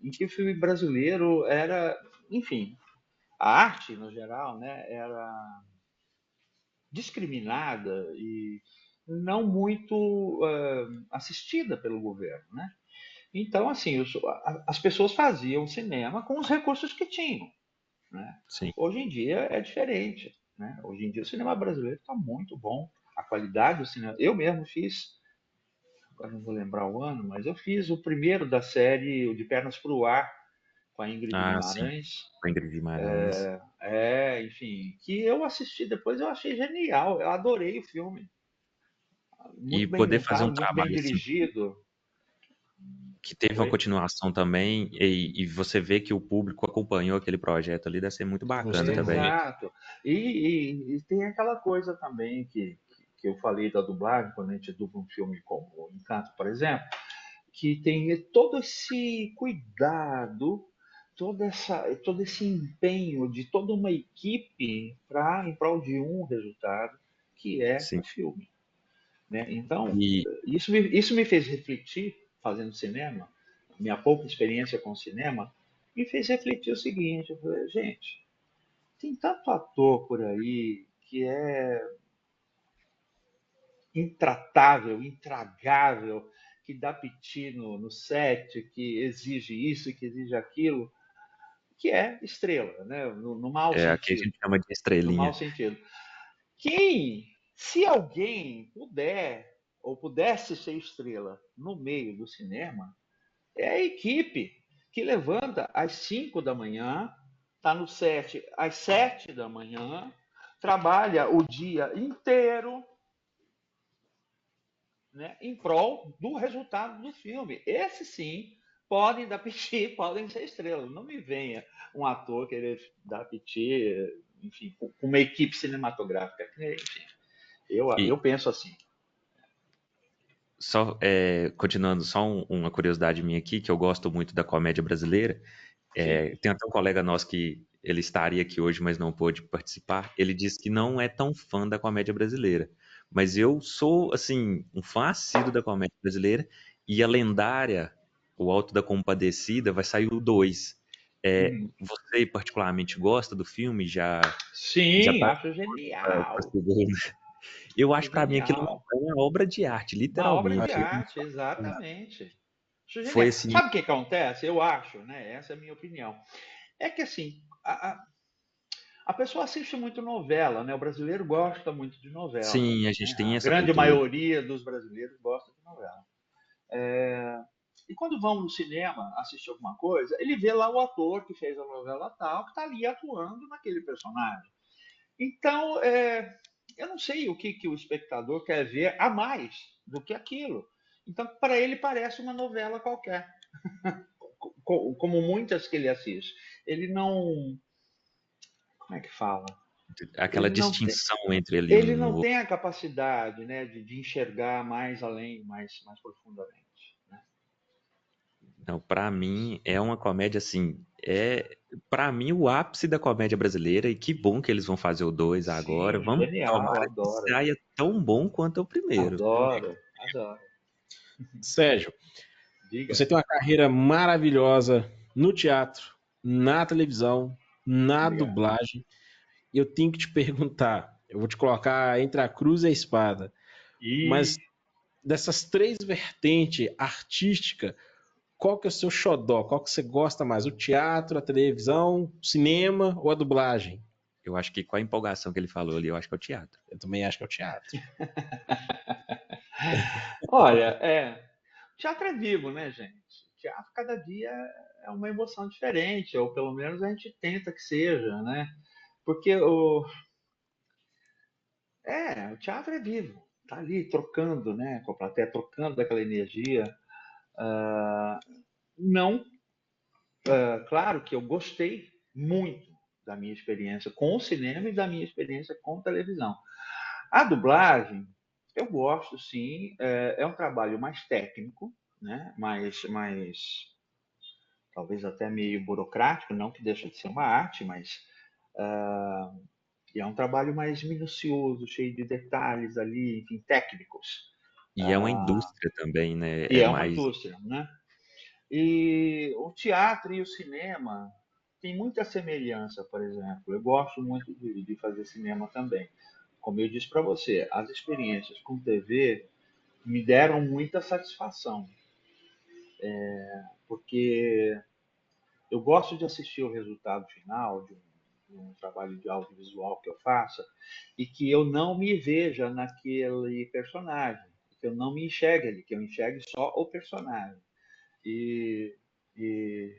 em que o filme brasileiro era, enfim, a arte no geral, né, era discriminada e não muito assistida pelo governo, né? Então, assim, as pessoas faziam cinema com os recursos que tinham, né? Sim. Hoje em dia é diferente, né? Hoje em dia o cinema brasileiro está muito bom, a qualidade do cinema. Eu mesmo fiz, agora não vou lembrar o ano, mas eu fiz o primeiro da série, o De Pernas para o Ar, com a Ingrid Ah, sim. Guimarães. Com a Ingrid Guimarães. Enfim, que eu assisti depois, eu achei genial, eu adorei o filme. E Muito bem poder fazer um montado, muito bem trabalho assim dirigido. que teve uma Oi? continuação também, e você vê que o público acompanhou aquele projeto ali, deve ser muito bacana Gostou também. muito. Exato. E tem aquela coisa também que eu falei da dublagem, quando a gente dubla um filme como o Encanto, por exemplo, que tem todo esse cuidado, todo esse empenho de toda uma equipe em prol de um resultado, que é Sim. o filme. Né? Então, E isso me fez refletir, fazendo cinema, minha pouca experiência com cinema, me fez refletir o seguinte: eu falei, gente, tem tanto ator por aí que é intratável, intragável, que dá piti no set, que exige isso, que exige aquilo, que é estrela, né? No mau aqui a sentido. gente chama de No mau estrelinha. sentido. Se alguém puder ou pudesse ser estrela no meio do cinema, é a equipe que levanta às 5 da manhã, está no set às 7 da manhã, trabalha o dia inteiro, né, em prol do resultado do filme. Esse sim podem dar piti, podem ser estrelas. Não me venha um ator querer dar piti, enfim, com uma equipe cinematográfica. Enfim, eu E penso assim. só continuando, só uma curiosidade minha aqui, que eu gosto muito da comédia brasileira. Sim. Tem até um colega nosso que ele estaria aqui hoje, mas não pôde participar. Ele disse que não é tão fã da comédia brasileira. Mas eu sou, assim, um fã assíduo da comédia brasileira. E a lendária, O Alto da Compadecida, vai sair o 2. Você particularmente gosta do filme? Já Sim, tá acho genial. Eu Acho acho para mim aquilo genial. é uma obra de arte, Uma obra de literalmente. arte, exatamente. Acho Foi genial. assim, Sabe o que acontece? Eu acho, né? Essa é a minha opinião. É que assim, a pessoa assiste muito novela, né? O brasileiro gosta muito de novela, sim, a né? gente tem A essa grande cultura. maioria dos brasileiros gosta de novela. E quando vão no cinema assistir alguma coisa, ele vê lá o ator que fez a novela tal, que está ali atuando naquele personagem. Então, eu não sei o que o espectador quer ver a mais do que aquilo. Então, para ele parece uma novela qualquer, como muitas que ele assiste. Ele não, como é que fala? Aquela Ele não tem, distinção entre ali ele um e não outro. tem a capacidade, né, de enxergar mais além, mais profundamente. Né? Não, para mim é uma comédia assim, para mim o ápice da comédia brasileira e que bom que eles vão fazer o 2 agora. Sim, Vamos genial, tomara que adoro, saia tão bom quanto o primeiro. adoro, adoro. Sérgio, Diga. você tem uma carreira maravilhosa no teatro, na televisão, na Obrigado. dublagem. E eu tenho que te perguntar, eu vou te colocar entre a cruz e a espada, E mas dessas três vertentes artísticas, qual que é o seu xodó? Qual que você gosta mais? O teatro, a televisão, o cinema ou a dublagem? Eu acho que com a empolgação que ele falou ali, eu acho que é o teatro. Eu também acho que é o teatro. olha, o teatro é vivo, né, gente? O teatro cada dia é uma emoção diferente, ou pelo menos a gente tenta que seja, né? Porque o teatro é vivo, tá ali trocando, né, com a plateia, trocando aquela energia. Não, claro que eu gostei muito da minha experiência com o cinema e da minha experiência com televisão. A dublagem, eu gosto sim, é um trabalho mais técnico, né? mais talvez até meio burocrático, não que deixa de ser uma arte, mas é um trabalho mais minucioso, cheio de detalhes ali, enfim, técnicos. E é uma indústria também, né? E É é uma mais. indústria, né? E o teatro e o cinema têm muita semelhança, por exemplo. Eu gosto muito de fazer cinema também. Como eu disse para você, as experiências com TV me deram muita satisfação, porque eu gosto de assistir o resultado final de um trabalho de audiovisual que eu faça e que eu não me veja naquele personagem, que eu não me enxergue ali, que eu enxergue só o personagem. E, e,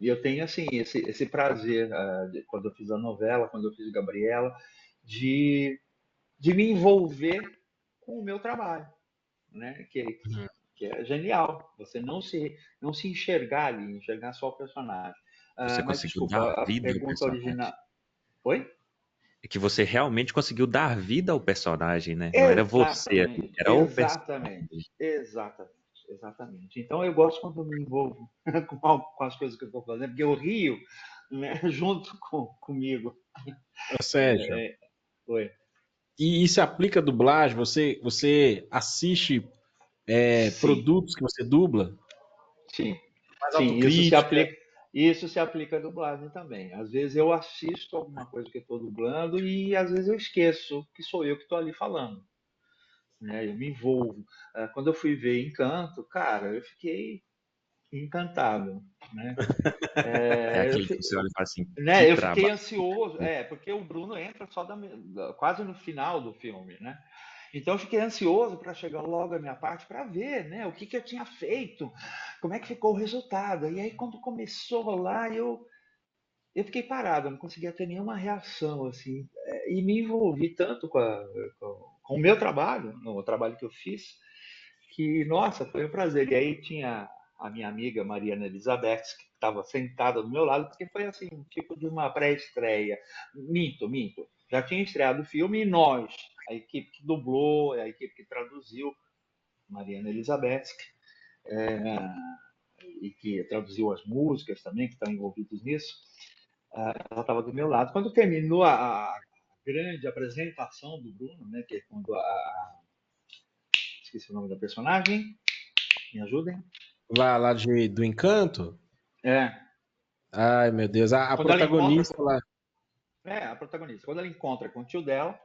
e eu tenho assim esse prazer, quando eu fiz a novela, quando eu fiz Gabriela, de, de me envolver com o meu trabalho, né? Que é genial. Você não se enxergar ali, enxergar só o personagem. Você Mas conseguiu desculpa, dar a vida ao pergunta original. personagem. Oi? É que você realmente conseguiu dar vida ao personagem, né? Não era você ali, Exatamente, era o exatamente, personagem. exatamente, exatamente. Então eu gosto quando eu me envolvo com as coisas que eu estou fazendo, porque eu rio, né, junto comigo. Ô, Sérgio, Oi. e se aplica a dublagem? Você assiste Sim, produtos que você dubla? sim, Faz sim, autocrítica? isso se aplica à dublagem também. Às vezes eu assisto alguma coisa que eu estou dublando e às vezes eu esqueço que sou eu que estou ali falando, né? Eu me envolvo. Quando eu fui ver Encanto, cara, eu fiquei encantado, né? É É, eu, aquilo que você olha e fala assim, que né, eu fiquei trabalho. ansioso, porque o Bruno entra só quase no final do filme, né? Então eu fiquei ansioso para chegar logo à minha parte para ver, né, o que eu tinha feito, como é que ficou o resultado. E aí quando começou lá, eu fiquei parado, eu não conseguia ter nenhuma reação assim, e me envolvi tanto com o meu trabalho, no trabalho que eu fiz, que, nossa, foi um prazer. E aí tinha a minha amiga Mariana Elizabeth, que estava sentada do meu lado, porque foi assim, um tipo de uma pré-estreia. Minto, minto. Já tinha estreado o filme e nós, a equipe que dublou, a equipe que traduziu, Mariana Elizabeth, e que traduziu as músicas também, que estão envolvidos nisso, ela estava do meu lado. Quando terminou a grande apresentação do Bruno, né, que é quando esqueci o nome da personagem, me ajudem. Lá do Encanto? É, Ai, meu Deus. A Quando ela encontra protagonista com, lá. a protagonista, quando ela encontra com o tio dela,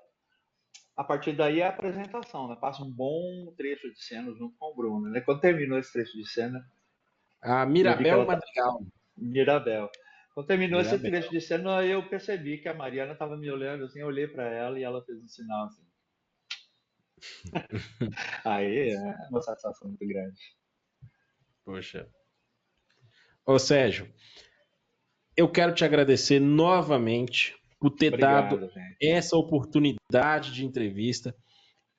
a partir daí é a apresentação, né? Passa um bom trecho de cena junto com o Bruno, né? Quando terminou esse trecho de cena, A eu vi que Mirabel ela tá Madrigal. Mirabel. Quando terminou esse Mirabel. trecho de cena, eu percebi que a Mariana estava me olhando assim, eu olhei para ela e ela fez um sinal assim. Aí é uma satisfação muito grande. Poxa. Ô, Sérgio, eu quero te agradecer novamente por ter dado Obrigado, gente. essa oportunidade de entrevista.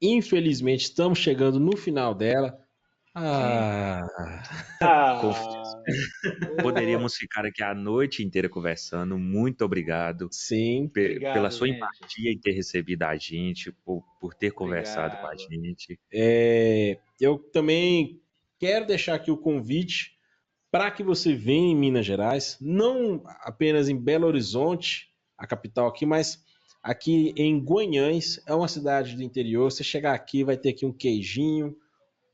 Infelizmente, estamos chegando no final dela. Sim. Ah, Confesso. Ah, ô, Poderíamos ficar aqui a noite inteira conversando. Muito obrigado sim. pela obrigado, sua gente. empatia em ter recebido a gente, por ter conversado com a Obrigado. gente. Eu também quero deixar aqui o convite para que você venha em Minas Gerais, não apenas em Belo Horizonte, a capital aqui, mas aqui em Guanhães, é uma cidade do interior. Você chegar aqui, vai ter aqui um queijinho,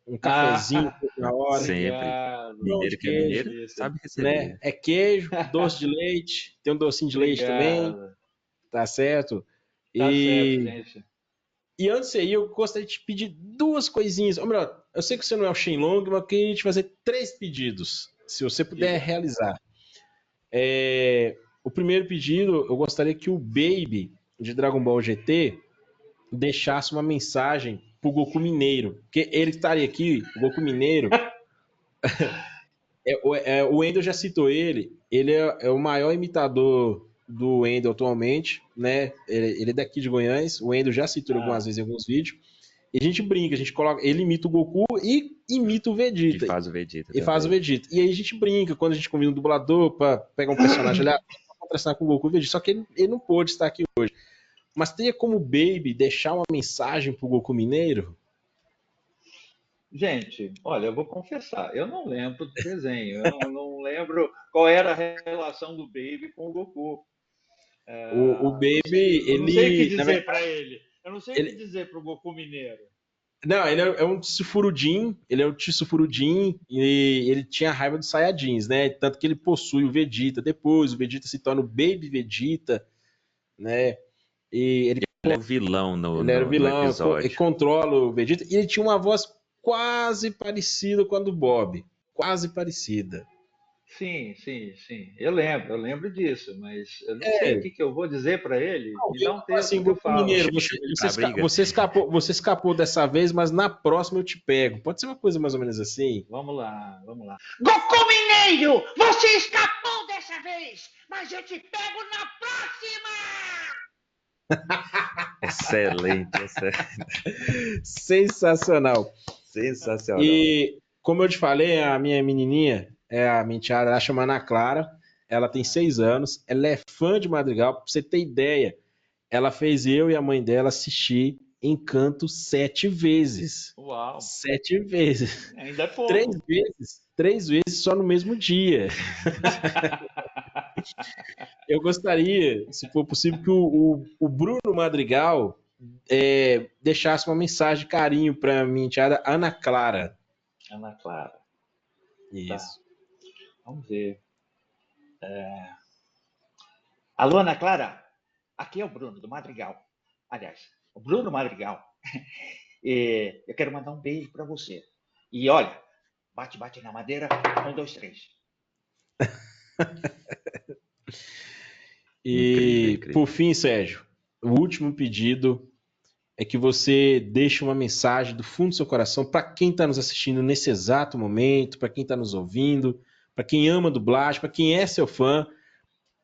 um cafezinho Ah, na hora, Sempre. obrigado. pão de Mineiro que é queijo, mineiro Delícia. sabe né? receber. É queijo, doce de leite, tem um docinho de leite também, Obrigado. tá certo? Tá certo, E, gente. e antes de ir, eu gostaria de te pedir duas coisinhas. Ou melhor, eu sei que você não é o Shenlong, mas eu queria te fazer três pedidos, se você puder Diga. realizar. O primeiro pedido, eu gostaria que o Baby de Dragon Ball GT deixasse uma mensagem pro Goku Mineiro, porque ele estaria aqui, o Goku Mineiro, o Wendel já citou ele é o maior imitador do Wendel atualmente, né? Ele é daqui de Goiás, o Wendel já citou ele algumas Ah, vezes em alguns vídeos, e a gente brinca, a gente coloca, ele imita o Goku e imita o E Vegeta, faz o Vegeta e faz o também. Vegeta. E aí a gente brinca, quando a gente convida um dublador pra pegar um personagem ali, pra contrastar com o Goku e o Vegeta, só que ele não pôde estar aqui hoje. Mas teria como o Baby deixar uma mensagem pro Goku Mineiro? gente, olha, eu vou confessar, eu não lembro do desenho, eu não lembro qual era a relação do Baby com o Goku. O Não sei, Baby, eu não sei o que na dizer verdade, para ele. Eu não sei o que ele, dizer para o Goku Mineiro. não, ele é um Tsufurudin, ele é um Tsufurudin e ele tinha raiva dos Saiyajins, né? Tanto que ele possui o Vegeta. Depois o Vegeta se torna o Baby Vegeta, né? E Ele é o vilão ele era o no vilão, ele episódio. controla o Vegeta e ele tinha uma voz quase parecida com a do Bob, quase parecida. Sim, sim, sim. Eu lembro disso, mas eu não sei o É, que eu vou dizer para ele. Me talvez dá um assim, tempo que eu Goku falo. Mineiro, Chama ele pra briga. você escapou dessa vez, mas na próxima eu te pego. Pode ser uma coisa mais ou menos assim? Vamos lá, vamos lá. Goku Mineiro, você escapou dessa vez, mas eu te pego na próxima! Excelente, Sensacional. sensacional. E como eu te falei, a minha menininha, a minha enteada, ela chama Ana Clara, ela tem 6 anos, ela é fã de Madrigal, pra você ter ideia, ela fez eu e a mãe dela assistir Encanto 7 vezes. Uau, 7 vezes. ainda é Três pouco. vezes. 3 vezes só no mesmo dia. Eu gostaria, se for possível, que o Bruno Madrigal deixasse uma mensagem de carinho para minha enteada Ana Clara. Ana Clara, tá. Isso. Vamos ver. Alô, Ana Clara? Aqui é o Bruno, do Madrigal. Aliás, o Bruno Madrigal. Eu quero mandar um beijo para você. E olha, bate, bate na madeira. 1, 2, 3. Incrível, E, por incrível. fim, Sérgio, o último pedido é que você deixe uma mensagem do fundo do seu coração para quem está nos assistindo nesse exato momento, para quem está nos ouvindo, para quem ama dublagem, para quem é seu fã,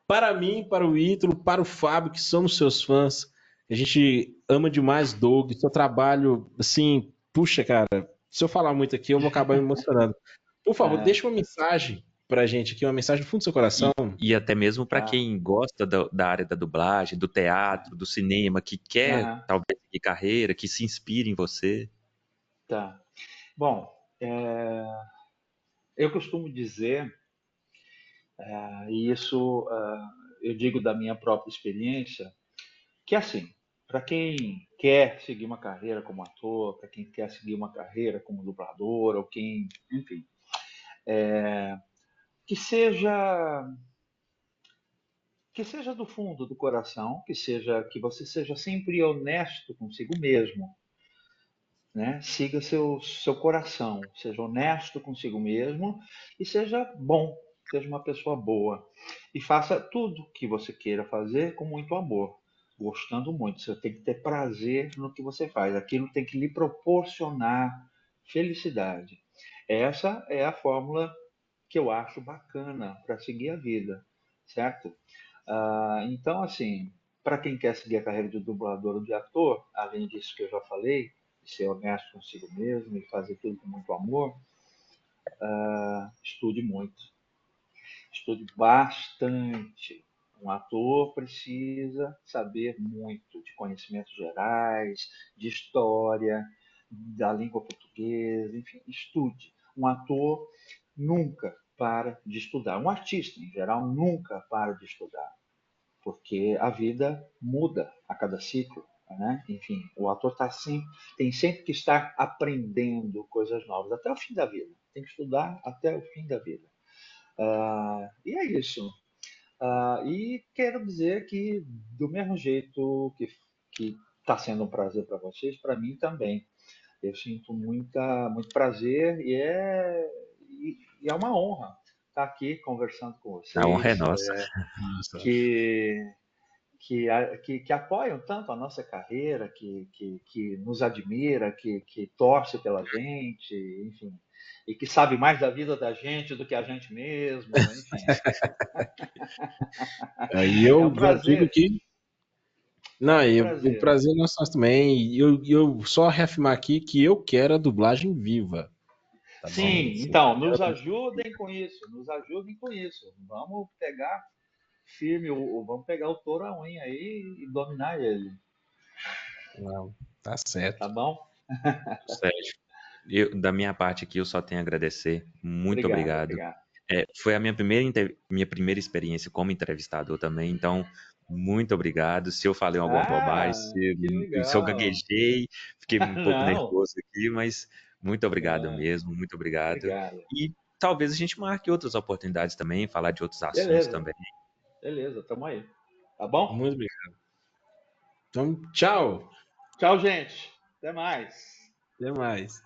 para mim, para o Ítalo, para o Fábio, que somos seus fãs. A gente ama demais Doug, seu trabalho, assim, puxa, cara, se eu falar muito aqui, eu vou acabar me emocionando. Por favor, É, deixa uma mensagem pra gente aqui, uma mensagem do fundo do seu coração. E até mesmo para tá. quem gosta da área da dublagem, do teatro, do cinema, que quer Aham, talvez seguir carreira, que se inspire em você. tá. Bom, eu costumo dizer, e isso eu digo da minha própria experiência, que assim, para quem quer seguir uma carreira como ator, para quem quer seguir uma carreira como dublador, ou quem, enfim, que seja que seja do fundo do coração, que você seja sempre honesto consigo mesmo, né? Siga seu coração, seja honesto consigo mesmo e seja bom, seja uma pessoa boa. E faça tudo que você queira fazer com muito amor, gostando muito. Você tem que ter prazer no que você faz, aquilo tem que lhe proporcionar felicidade. Essa é a fórmula que eu acho bacana para seguir a vida, certo? Então, assim, para quem quer seguir a carreira de dublador ou de ator, além disso que eu já falei, de ser honesto consigo mesmo e fazer tudo com muito amor, estude muito, estude bastante. Um ator precisa saber muito de conhecimentos gerais, de história, da língua portuguesa, enfim, estude. Um ator nunca para de estudar. Um artista, em geral, nunca para de estudar, porque a vida muda a cada ciclo, né? Enfim, o ator tem sempre que estar aprendendo coisas novas até o fim da vida. Tem que estudar até o fim da vida. E é isso. E quero dizer que, do mesmo jeito que está sendo um prazer para vocês, para mim também. Eu sinto muito prazer e é uma honra estar aqui conversando com A honra é vocês, nossa. Nossa. que apoiam tanto a nossa carreira, que nos admira, que torce pela gente, enfim, e que sabe mais da vida da gente do que a gente mesmo, enfim. Aí É eu um já digo prazer, que. Não, é um o prazer. prazer é nosso também. E eu só reafirmar aqui que eu quero a dublagem viva, tá bom? Sim, Assim, então, quero nos a dublagem viva. ajudem com isso, nos ajudem com isso. Vamos pegar firme, vamos pegar o touro a unha aí e dominar ele, Não, tá tá certo. bom? Sérgio, da minha parte aqui, eu só tenho a agradecer. Muito Obrigado, obrigado. obrigado. Foi a minha primeira experiência como entrevistador também, então, muito obrigado. Se eu falei alguma bobagem, Que se eu legal. gaguejei, fiquei um pouco Não, nervoso aqui, mas muito obrigado não, mesmo, muito obrigado. obrigado. E talvez a gente marque outras oportunidades também, falar de outros assuntos Beleza, também. beleza, tamo aí. Tá bom? Muito obrigado. Então, tchau. Tchau, gente. Até mais. Até mais.